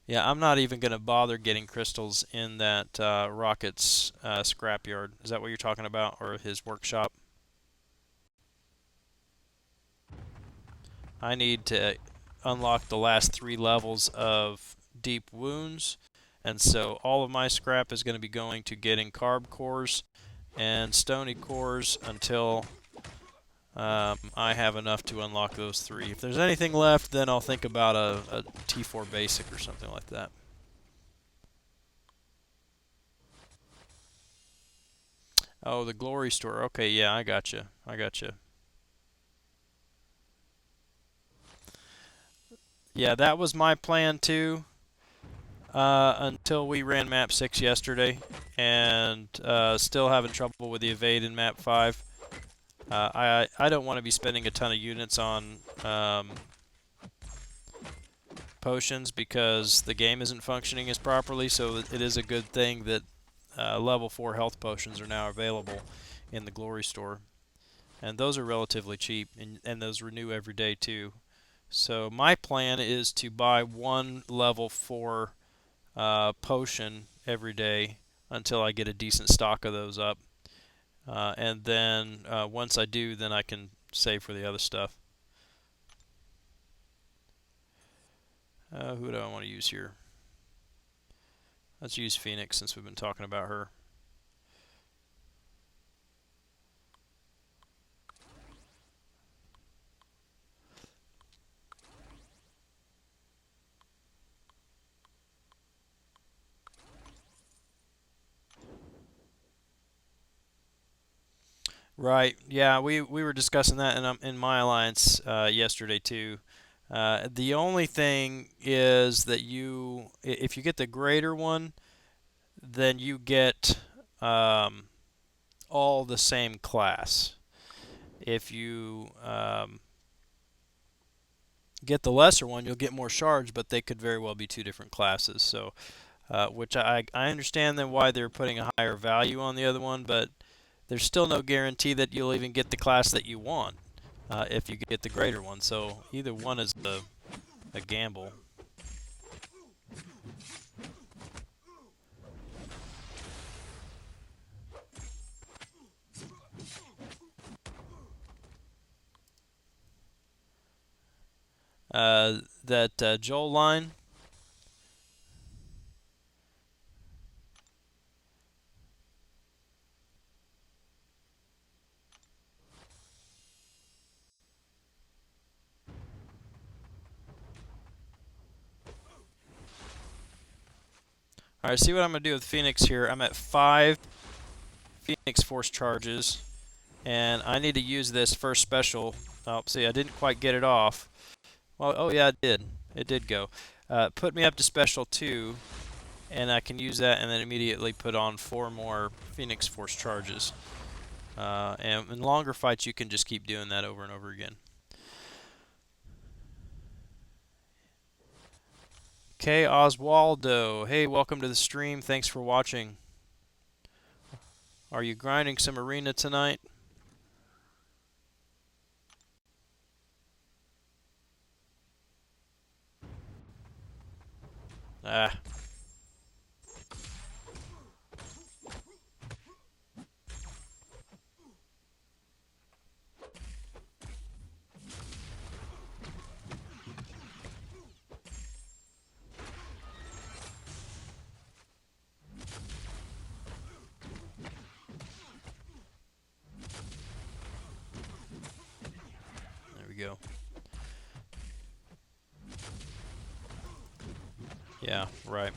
Yeah, I'm not even going to bother getting crystals in that Rocket's scrapyard. Is that what you're talking about, or his workshop? I need to unlock the last 3 levels of deep wounds, and so all of my scrap is going to be going to getting carb cores and stony cores until I have enough to unlock those 3. If there's anything left, then I'll think about a T4 basic or something like that. Oh, the glory store. Okay, yeah, I gotcha. I gotcha. Yeah, that was my plan too. Until we ran map 6 yesterday, and still having trouble with the evade in map 5. I don't want to be spending a ton of units on potions because the game isn't functioning as properly. So it is a good thing that level 4 health potions are now available in the glory store, and those are relatively cheap, and those renew every day too. So my plan is to buy one level 4 potion every day until I get a decent stock of those up. And then once I do, then I can save for the other stuff. Who do I want to use here? Let's use Phoenix since we've been talking about her. Right. Yeah, we were discussing that in my alliance yesterday too. The only thing is that if you get the greater one, then you get um, all the same class. If you get the lesser one, you'll get more shards, but they could very well be two different classes. So, which I understand then why they're putting a higher value on the other one, but there's still no guarantee that you'll even get the class that you want if you get the greater one. So either one is a gamble. That Joel line. All right, see what I'm going to do with Phoenix here. I'm at 5 Phoenix Force charges, and I need to use this first special. Oh, see, I didn't quite get it off. Well, oh yeah, it did. It did go. Put me up to special 2, and I can use that and then immediately put on 4 more Phoenix Force charges. And in longer fights, you can just keep doing that over and over again. Okay, Oswaldo. Hey, welcome to the stream. Thanks for watching. Are you grinding some arena tonight? Ah, there we go. Yeah, right.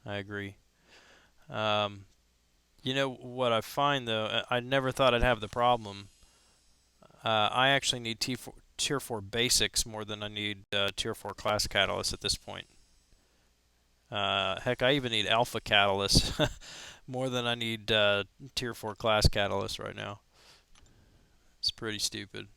I agree. Um, you know what I find though, I never thought I'd have the problem. I actually need tier 4 basics more than I need tier 4 class catalysts at this point. Heck, I even need alpha catalysts more than I need tier 4 class catalysts right now. It's pretty stupid.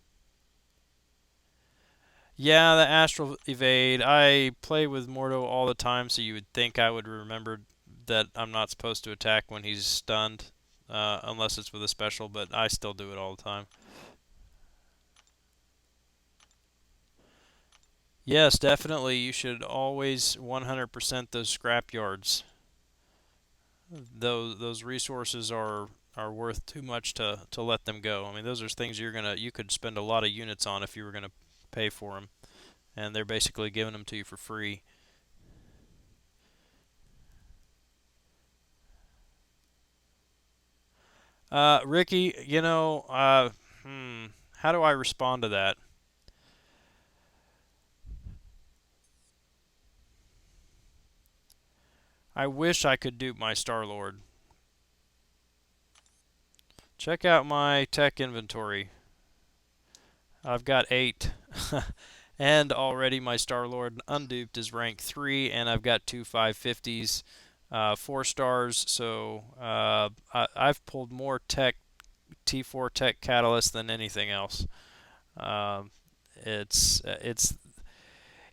Yeah, the astral evade. I play with Mordo all the time, so you would think I would remember that I'm not supposed to attack when he's stunned, unless it's with a special, but I still do it all the time. Yes, definitely. You should always 100% those scrap yards. Those resources are worth too much to let them go. I mean, those are things you could spend a lot of units on if you were gonna pay for them, and they're basically giving them to you for free. Ricky, how do I respond to that? I wish I could dupe my Star Lord. Check out my tech inventory. I've got 8. And already my Star Lord unduped is rank 3, and I've got 2 550s, 4 stars. So I've pulled more tech T4 tech catalyst than anything else. Um, it's uh, it's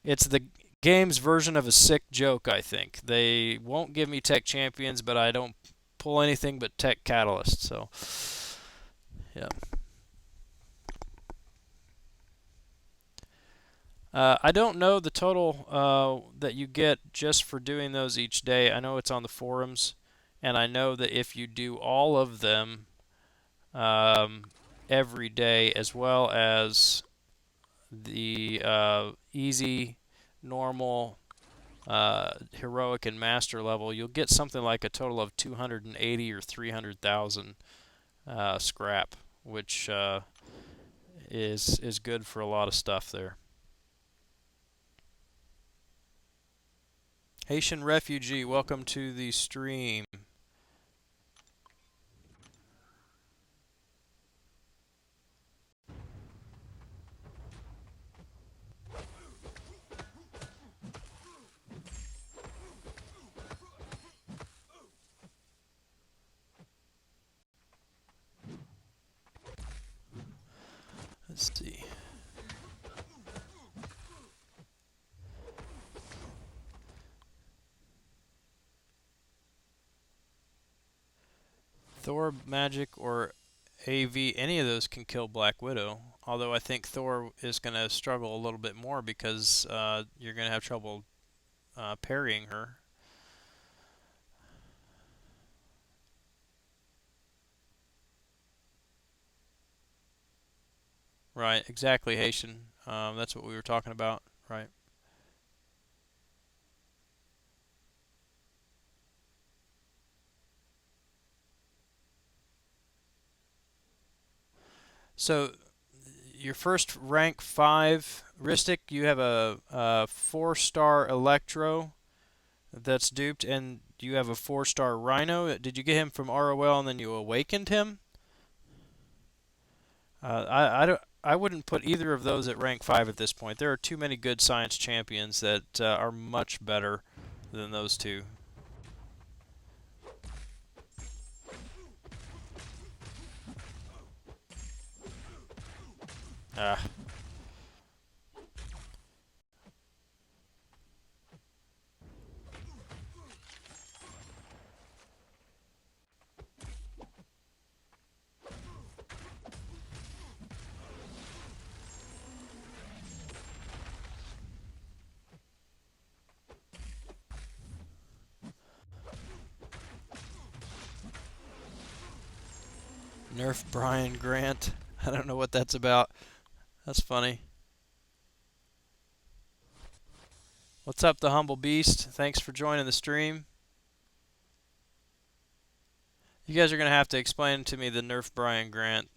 it's the game's version of a sick joke. I think they won't give me tech champions, but I don't pull anything but tech catalyst. So yeah. I don't know the total that you get just for doing those each day. I know it's on the forums, and I know that if you do all of them um, every day, as well as the easy, normal, heroic, and master level, you'll get something like a total of 280 or 300,000 scrap, which is good for a lot of stuff there. Haitian refugee, welcome to the stream. Let's see. Thor, Magic, or AV, any of those can kill Black Widow. Although I think Thor is going to struggle a little bit more because you're going to have trouble parrying her. Right, exactly, Haitian. That's what we were talking about, right? So your first rank 5 Ristic, you have a 4-star Electro that's duped, and you have a 4-star Rhino. Did you get him from ROL and then you awakened him? I wouldn't put either of those at rank 5 at this point. There are too many good science champions that are much better than those two. Ah. Nerf Brian Grant. I don't know what that's about. That's funny. What's up, the humble beast? Thanks for joining the stream. You guys are going to have to explain to me the Nerf Brian Grant.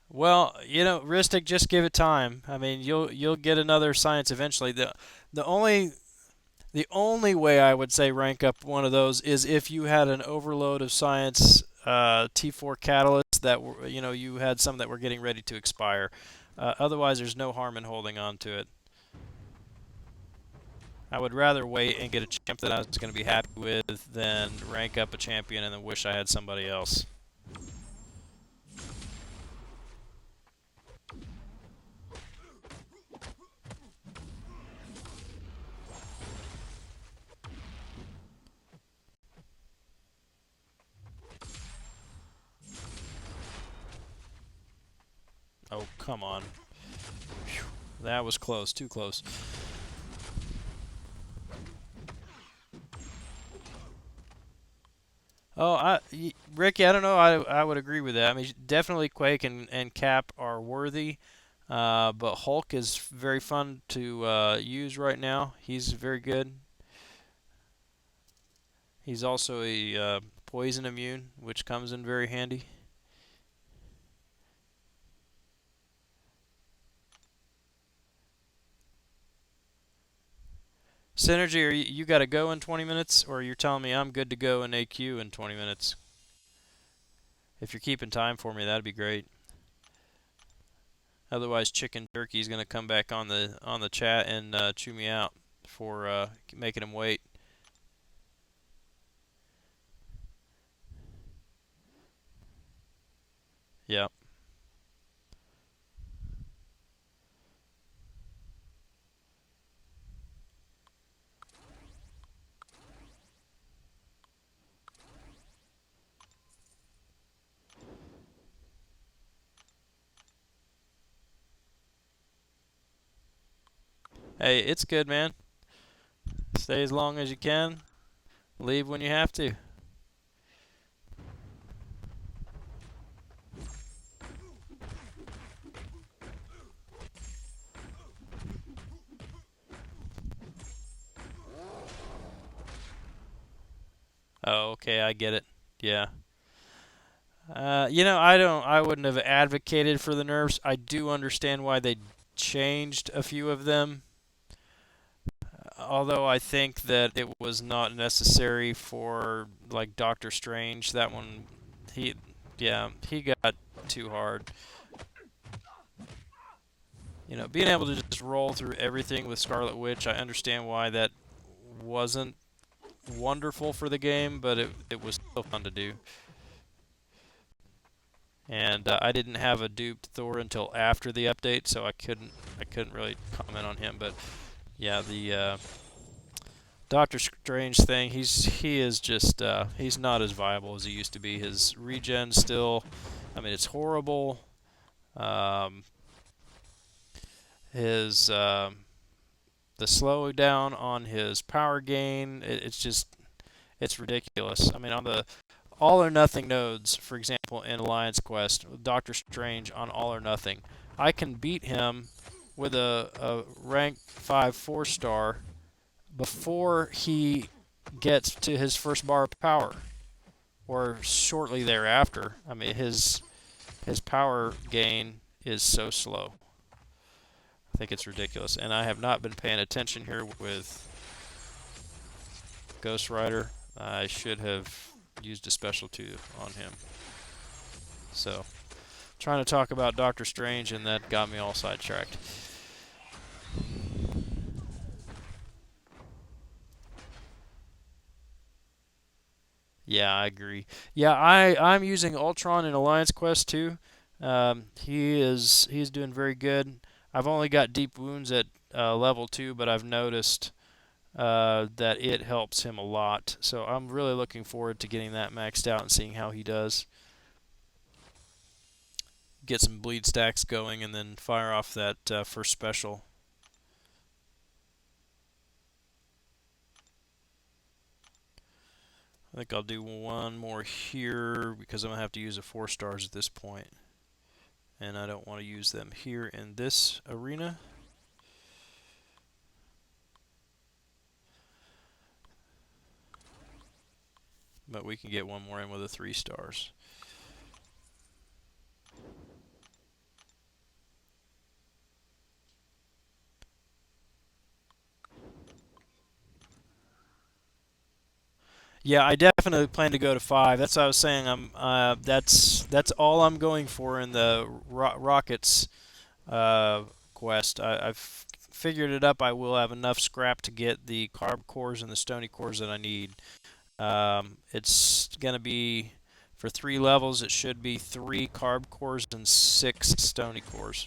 Well, you know, Ristic, just give it time. I mean, you'll get another science eventually. The only the only way I would say rank up one of those is if you had an overload of science T4 catalysts that were, you know, you had some that were getting ready to expire. Otherwise, there's no harm in holding on to it. I would rather wait and get a champ that I was going to be happy with than rank up a champion and then wish I had somebody else. Oh, come on. Whew. That was close, too close. Oh, Ricky, I don't know. I would agree with that. I mean, definitely Quake and Cap are worthy, but Hulk is very fun to use right now. He's very good. He's also a poison immune, which comes in very handy. Synergy, you got to go in 20 minutes, or you're telling me I'm good to go in AQ in 20 minutes? If you're keeping time for me, that'd be great. Otherwise, Chicken Jerky's gonna come back on the chat and chew me out for making him wait. Yep. Hey, it's good, man. Stay as long as you can. Leave when you have to. Oh, okay, I get it. Yeah. You know, I wouldn't have advocated for the nerfs. I do understand why they changed a few of them. Although I think that it was not necessary for like Doctor Strange. That one, he, yeah, he got too hard. You know, being able to just roll through everything with Scarlet Witch, I understand why that wasn't wonderful for the game, but it was still fun to do. And I didn't have a duped Thor until after the update, so I couldn't really comment on him. But yeah, the Doctor Strange thing, he is just he's not as viable as he used to be. His regen still, I mean, it's horrible. Um, his the slow down on his power gain, it's just it's ridiculous. I mean, on the all or nothing nodes, for example, in Alliance Quest, with Doctor Strange on all or nothing, I can beat him with a rank 5 4-star before he gets to his first bar of power, or shortly thereafter. I mean, his power gain is so slow. I think it's ridiculous, and I have not been paying attention here with Ghost Rider. I should have used a special 2 on him. So, trying to talk about Doctor Strange, and that got me all sidetracked. Yeah, I agree. Yeah, I'm using Ultron in Alliance Quest too. He's doing very good. I've only got deep wounds at level 2, but I've noticed that it helps him a lot. So I'm really looking forward to getting that maxed out and seeing how he does. Get some bleed stacks going and then fire off that first special. I think I'll do one more here because I'm going to have to use a 4 stars at this point. And I don't want to use them here in this arena. But we can get one more in with a 3 stars. Yeah, I definitely plan to go to 5. That's what I was saying. That's all I'm going for in the Rockets uh, quest. I've figured it up. I will have enough scrap to get the carb cores and the stony cores that I need. It's gonna be for 3 levels. It should be 3 carb cores and 6 stony cores.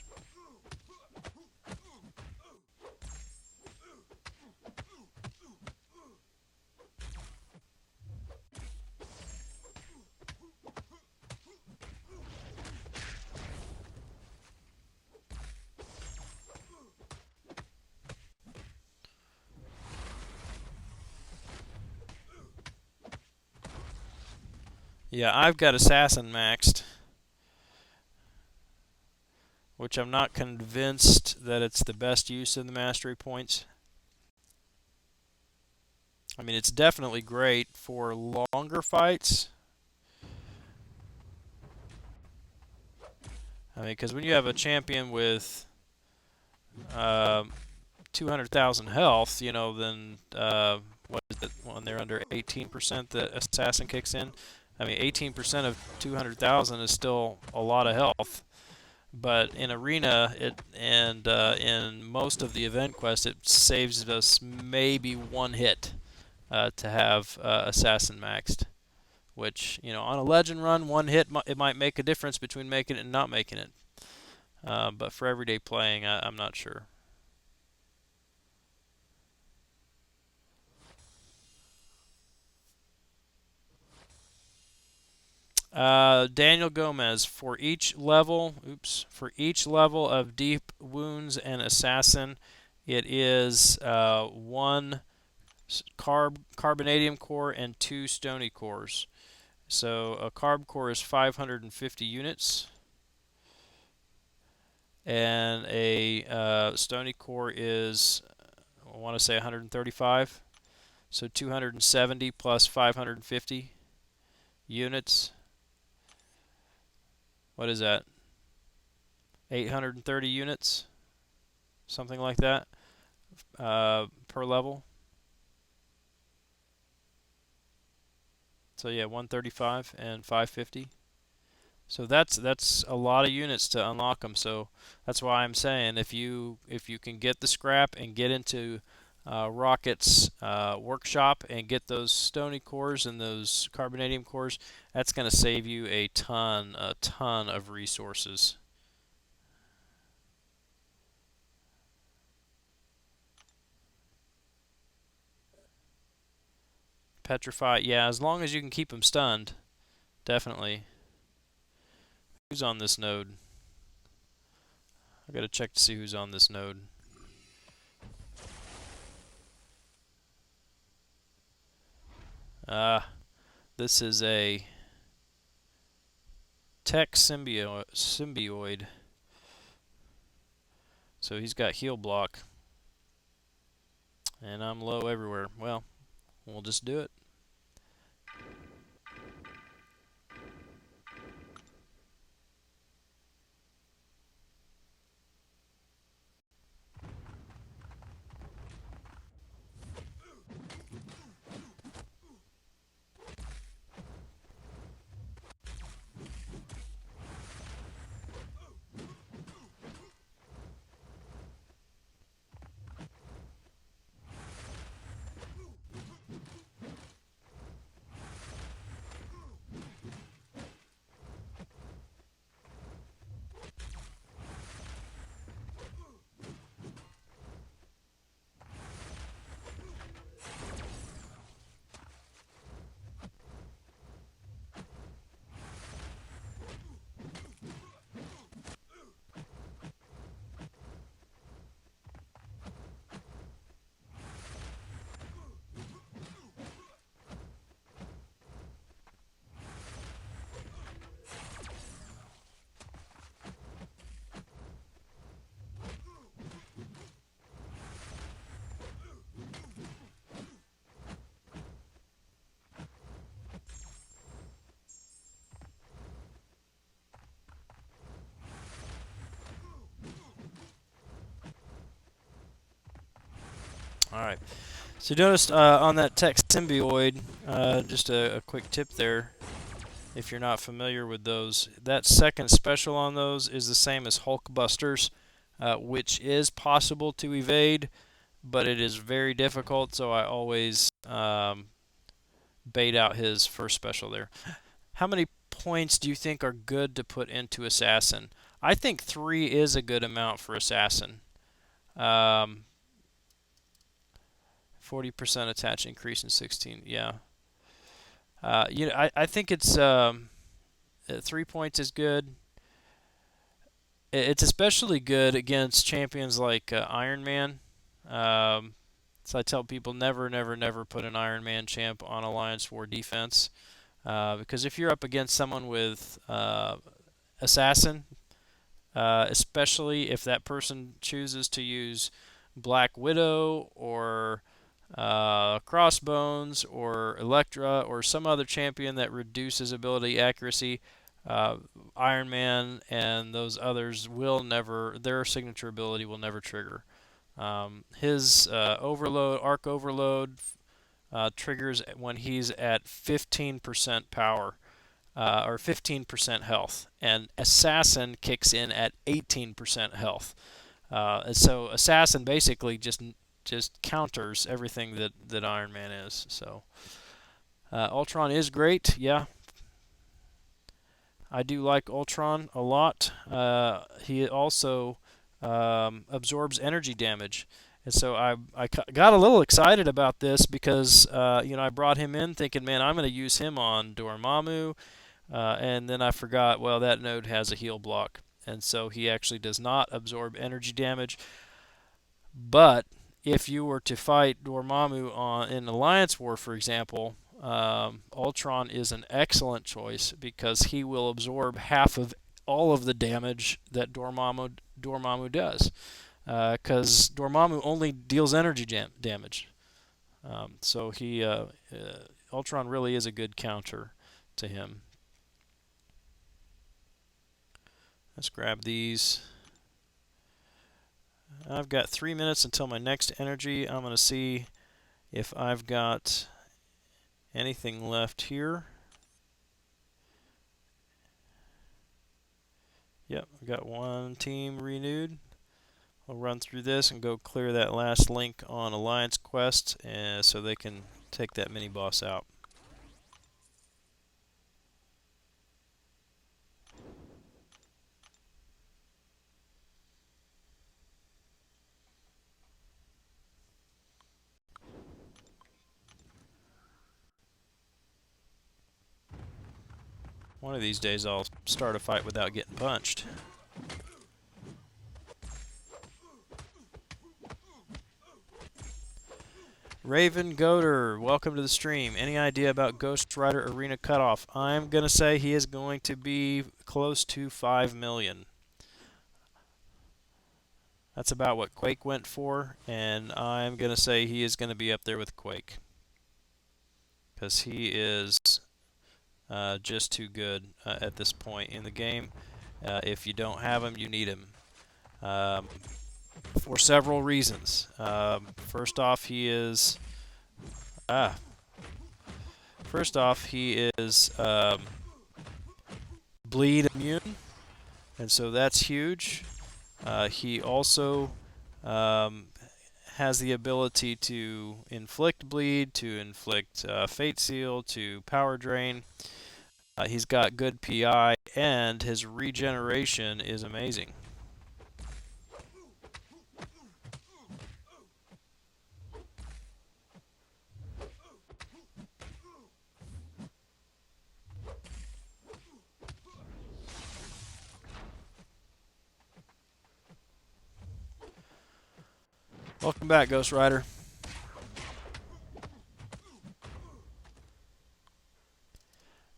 Yeah, I've got assassin maxed, which I'm not convinced that it's the best use of the mastery points. I mean, it's definitely great for longer fights. I mean, because when you have a champion with 200,000 health, then what is it when they're under 18% the assassin kicks in? I mean, 18% of 200,000 is still a lot of health. But in arena, in most of the event quests, it saves us maybe one hit to have assassin maxed. Which on a legend run, one hit it might make a difference between making it and not making it. But for everyday playing, I'm not sure. Daniel Gomez, for each level of deep wounds and assassin, it is 1 carbonadium core and 2 stony cores. So a carb core is 550 units, and a stony core is, I want to say 135. So 270 plus 550 units. What is that? 830 units, something like that, per level. So yeah, 135 and 550. So that's a lot of units to unlock them. So that's why I'm saying if you can get the scrap and get into Rocket's workshop and get those stony cores and those carbonadium cores, that's going to save you a ton of resources. Petrify, yeah, as long as you can keep them stunned, definitely. Who's on this node? I gotta check to see who's on this node. This is a tech symbioid. So he's got heal block. And I'm low everywhere. Well, we'll just do it. Alright. So you noticed on that tech symbioid, just a quick tip there, if you're not familiar with those, that second special on those is the same as Hulk Busters, which is possible to evade, but it is very difficult, so I always bait out his first special there. How many points do you think are good to put into Assassin? I think 3 is a good amount for Assassin. 40% attach increase in 16. Yeah. I think it's 3 points is good. It's especially good against champions like Iron Man. So I tell people never put an Iron Man champ on Alliance War defense. Because if you're up against someone with Assassin, especially if that person chooses to use Black Widow or Crossbones or Elektra or some other champion that reduces ability accuracy, Iron Man and those others will never, their signature ability will never trigger. His overload, arc overload, triggers when he's at 15% power or 15% health, and Assassin kicks in at 18% health. So Assassin basically just counters everything that Iron Man is. So Ultron is great, yeah. I do like Ultron a lot. He also absorbs energy damage. And so I got a little excited about this because I brought him in thinking, man, I'm going to use him on Dormammu, and then I forgot, well, that node has a heal block, and so he actually does not absorb energy damage. But if you were to fight Dormammu in Alliance War, for example, Ultron is an excellent choice because he will absorb half of all of the damage that Dormammu does. Because Dormammu only deals energy damage. So Ultron really is a good counter to him. Let's grab these. I've got 3 minutes until my next energy. I'm going to see if I've got anything left here. Yep, I've got one team renewed. we'll run through this and go clear that last link on Alliance Quest, so they can take that mini boss out. One of these days I'll start a fight without getting punched. Raven Goater, welcome to the stream. Any idea about Ghost Rider Arena Cutoff? I'm going to say he is going to be close to 5 million. That's about what Quake went for, and I'm going to say he is going to be up there with Quake. Because he is just too good at this point in the game. If you don't have him, you need him. For several reasons. First off, he is bleed immune, and so that's huge. He also has the ability to inflict bleed, to inflict fate seal, to power drain. He's got good PI, and his regeneration is amazing. Welcome back, Ghost Rider.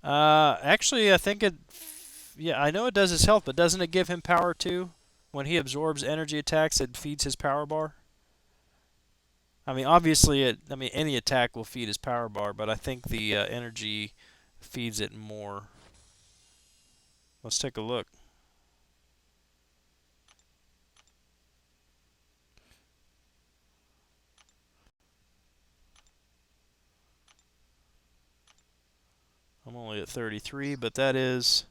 Actually, I think it... Yeah, I know it does his health, but doesn't it give him power too? When he absorbs energy attacks, it feeds his power bar? I mean, obviously, any attack will feed his power bar, but I think the energy feeds it more. Let's take a look. I'm only at 33, but that is...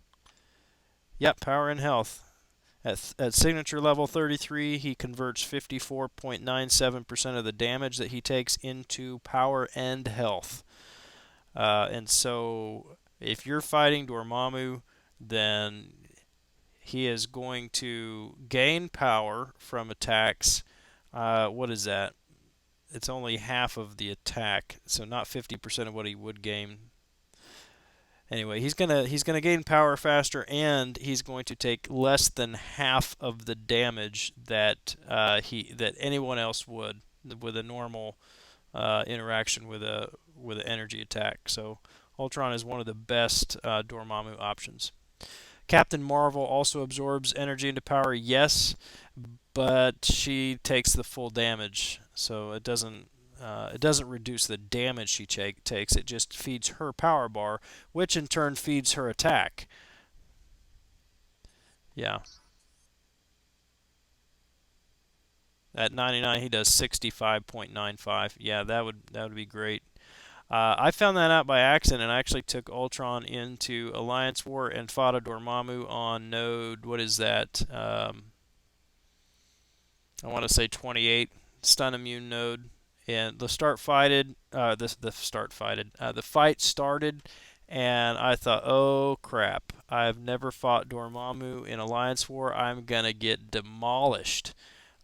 Yep, power and health. At signature level 33, he converts 54.97% of the damage that he takes into power and health. And so, if you're fighting Dormammu, then he is going to gain power from attacks. What is that? It's only half of the attack, so not 50% of what he would gain. Anyway, he's gonna gain power faster, and he's going to take less than half of the damage that that anyone else would with a normal interaction with an energy attack. So Ultron is one of the best Dormammu options. Captain Marvel also absorbs energy into power, yes, but she takes the full damage, so it doesn't reduce the damage she takes. It just feeds her power bar, which in turn feeds her attack. Yeah. At 99, he does 65.95. Yeah, that would be great. I found that out by accident, and I actually took Ultron into Alliance War and fought a Dormammu on node, what is that? I want to say 28, stun immune node. And the fight started, and I thought, oh crap, I've never fought Dormammu in Alliance War. I'm gonna get demolished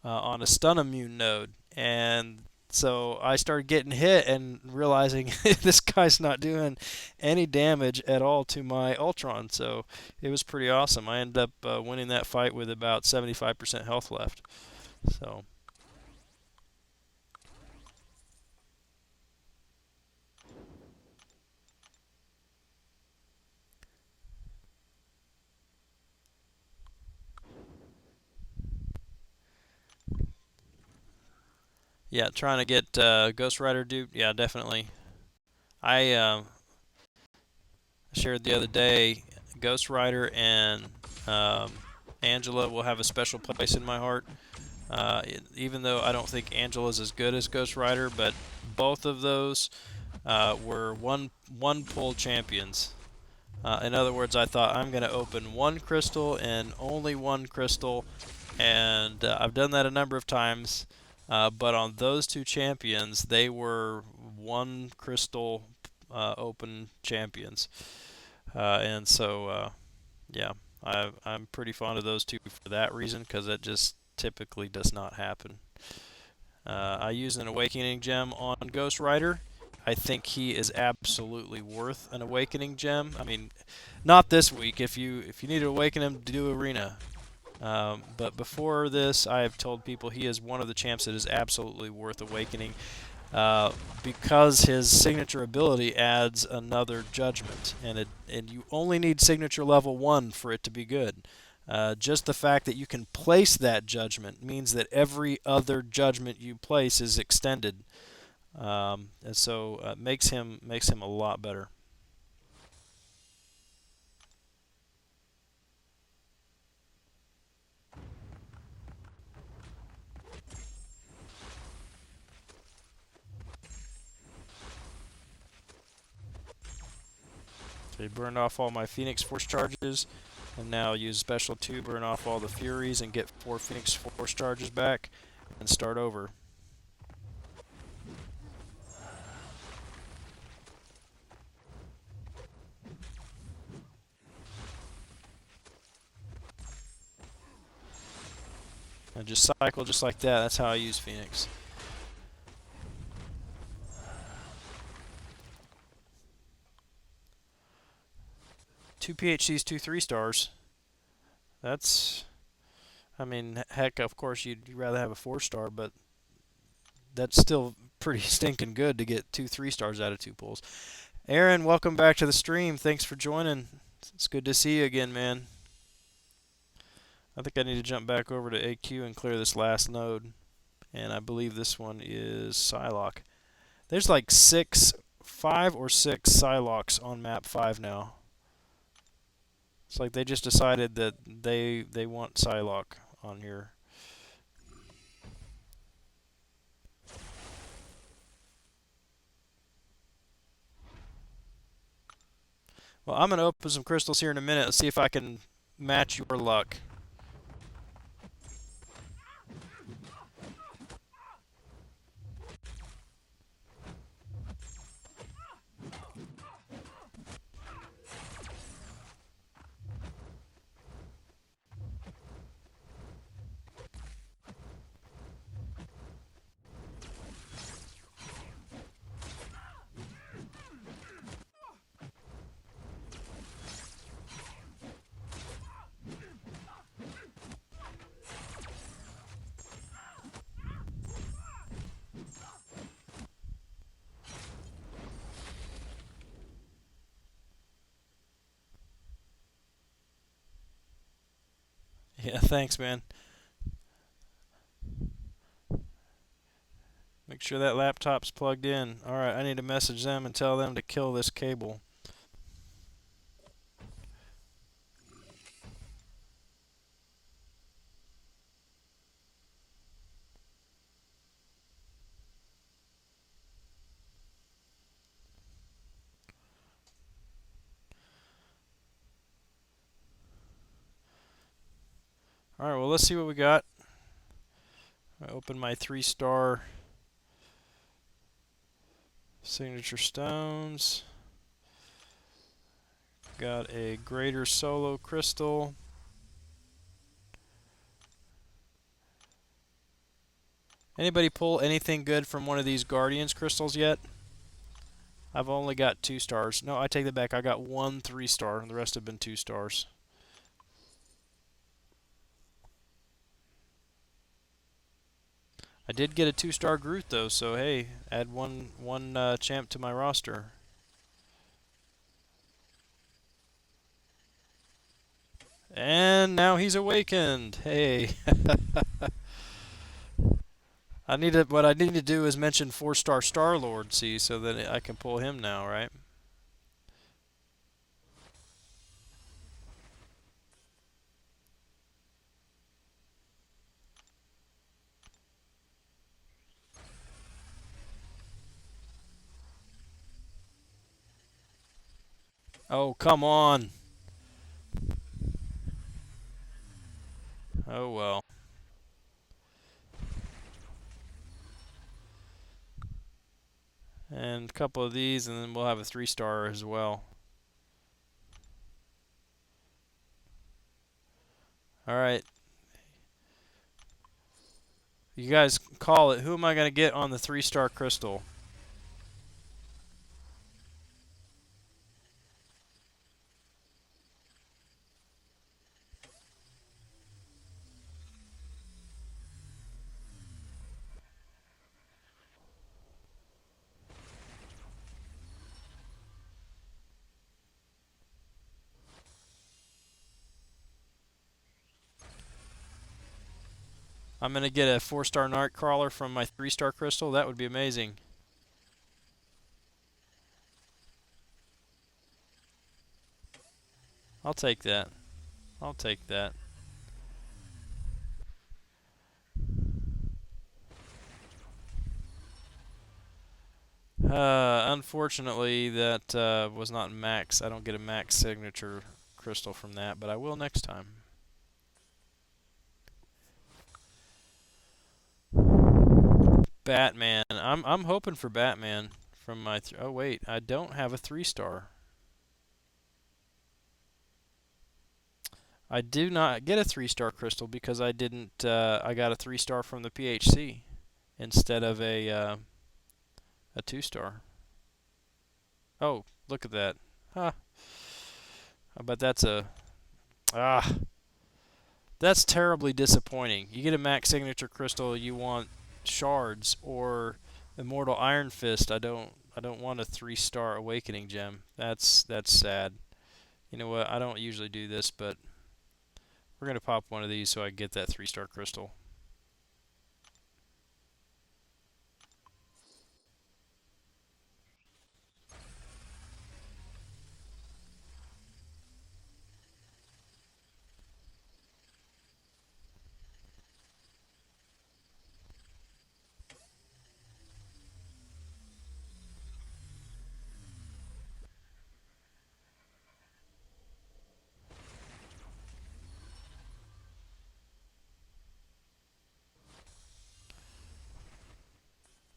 on a stun immune node, and so I started getting hit and realizing this guy's not doing any damage at all to my Ultron. So it was pretty awesome. I ended up winning that fight with about 75% health left. So. Yeah, trying to get Ghost Rider dupe. Yeah, definitely. I shared the other day, Ghost Rider and Angela will have a special place in my heart. Even though I don't think Angela's as good as Ghost Rider, but both of those were one pull champions. In other words, I thought I'm going to open one crystal and only one crystal And I've done that a number of times. But on those two champions, they were one crystal open champions. And so, yeah, I'm pretty fond of those two for that reason, because it just typically does not happen. I use an Awakening Gem on Ghost Rider. I think he is absolutely worth an Awakening Gem. I mean, not this week. If you need to awaken him, do Arena. But before this, I have told people he is one of the champs that is absolutely worth awakening, because his signature ability adds another judgment, and you only need signature level 1 for it to be good. Just the fact that you can place that judgment means that every other judgment you place is extended, and so makes him a lot better. So he burned off all my Phoenix Force charges, and now use Special 2, burn off all the Furies, and get 4 Phoenix Force charges back, and start over. And just cycle just like that. That's how I use Phoenix. Two PhDs, two 3-stars. That's, I mean, heck, of course you'd rather have a 4-star, but that's still pretty stinking good to get two 3-stars out of 2 pulls. Aaron, welcome back to the stream. Thanks for joining. It's good to see you again, man. I think I need to jump back over to AQ and clear this last node. And I believe this one is Psylocke. There's like 5 or 6 Psylocks on map 5 now. It's like they just decided that they want Psylocke on here. Well, I'm going to open some crystals here in a minute and see if I can match your luck. Yeah, thanks, man. Make sure that laptop's plugged in. Alright, I need to message them and tell them to kill this cable. Alright, well, let's see what we got. I open my 3-star signature stones. Got a greater solo crystal. Anybody pull anything good from one of these Guardians crystals yet? I've only got 2 stars. No, I take that back. I got 1 3-star, and the rest have been 2 stars. I did get a 2-star Groot though, so hey, add one champ to my roster. And now he's awakened. Hey. What I need to do is mention 4-star Star-Lord, see, so that I can pull him now, right? Oh, come on. Oh well. and a couple of these, and then we'll have a 3-star as well. Alright. You guys call it. Who am I going to get on the 3-star crystal? I'm going to get a 4-star Nightcrawler from my 3-star crystal. That would be amazing. I'll take that. I'll take that. Unfortunately, that was not max. I don't get a max signature crystal from that, but I will next time. Batman. I'm hoping for Batman from my. Oh wait, I don't have a 3-star. I do not get a 3-star crystal because I didn't. I got a 3-star from the PHC instead of a 2-star. Oh, look at that. Huh. But that's a that's terribly disappointing. You get a max signature crystal, you want shards or immortal iron fist. I don't want a 3-star awakening gem. That's sad. You know what? I don't usually do this, but we're gonna pop one of these so I get that 3-star crystal.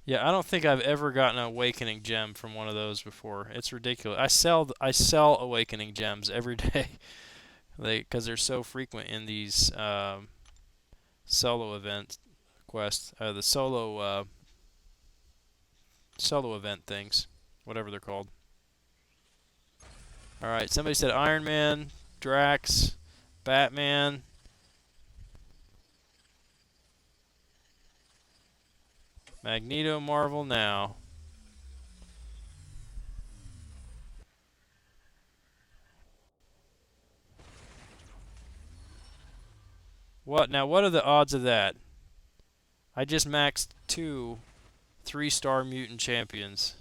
Yeah, I don't think I've ever gotten an awakening gem from one of those before. It's ridiculous. I sell awakening gems every day, because they're so frequent in these solo event quests, the solo event things, whatever they're called. All right, somebody said Iron Man, Drax, Batman. Magneto, Marvel now. What now? What are the odds of that? I just maxed 2 3-star mutant champions.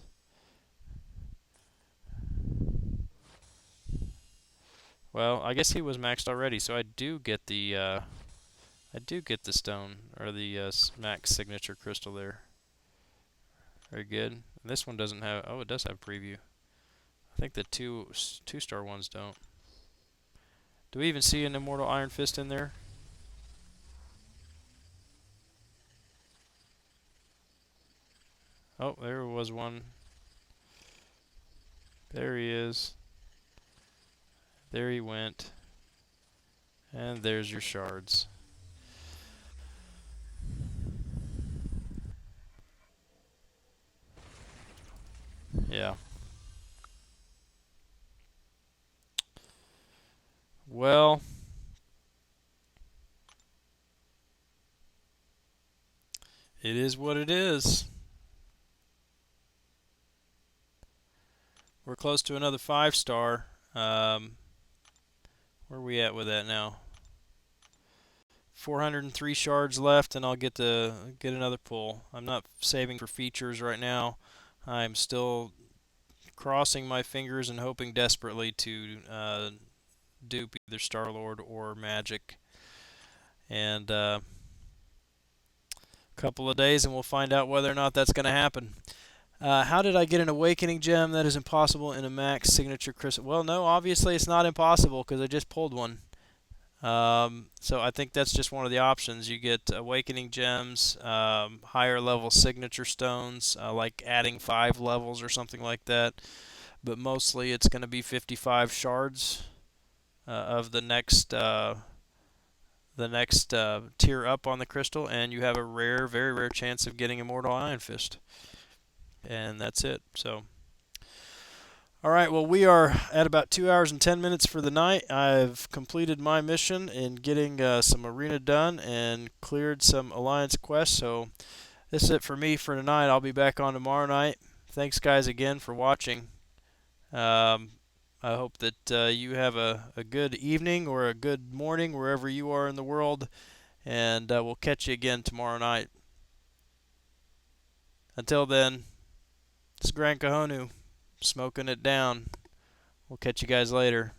Well, I guess he was maxed already, so I do get the stone or the max signature crystal there. Very good. This one doesn't have. Oh, it does have preview. I think the 2-star ones don't. Do we even see an immortal iron fist in there? Oh, there was one. There he is. There he went. And there's your shards. Yeah. Well, it is what it is. We're close to another 5-star. Where are we at with that now? 403 shards left, and I'll get another pull. I'm not saving for features right now. I'm still crossing my fingers and hoping desperately to dupe either Star-Lord or Magic. And a couple of days, and we'll find out whether or not that's going to happen. How did I get an awakening gem that is impossible in a max signature crystal? Well, no, obviously it's not impossible because I just pulled one. So I think that's just one of the options. You get awakening gems, higher level signature stones, like adding 5 levels or something like that. But mostly it's going to be 55 shards of the next tier up on the crystal, and you have a rare, very rare chance of getting Immortal Iron Fist. And that's it. So, all right. Well, we are at about 2 hours and 10 minutes for the night. I've completed my mission in getting some arena done and cleared some alliance quests. So this is it for me for tonight. I'll be back on tomorrow night. Thanks, guys, again for watching. Um, I hope that you have a good evening or a good morning wherever you are in the world, and we'll catch you again tomorrow night. Until then, this is Grand Kahonu, smoking it down. We'll catch you guys later.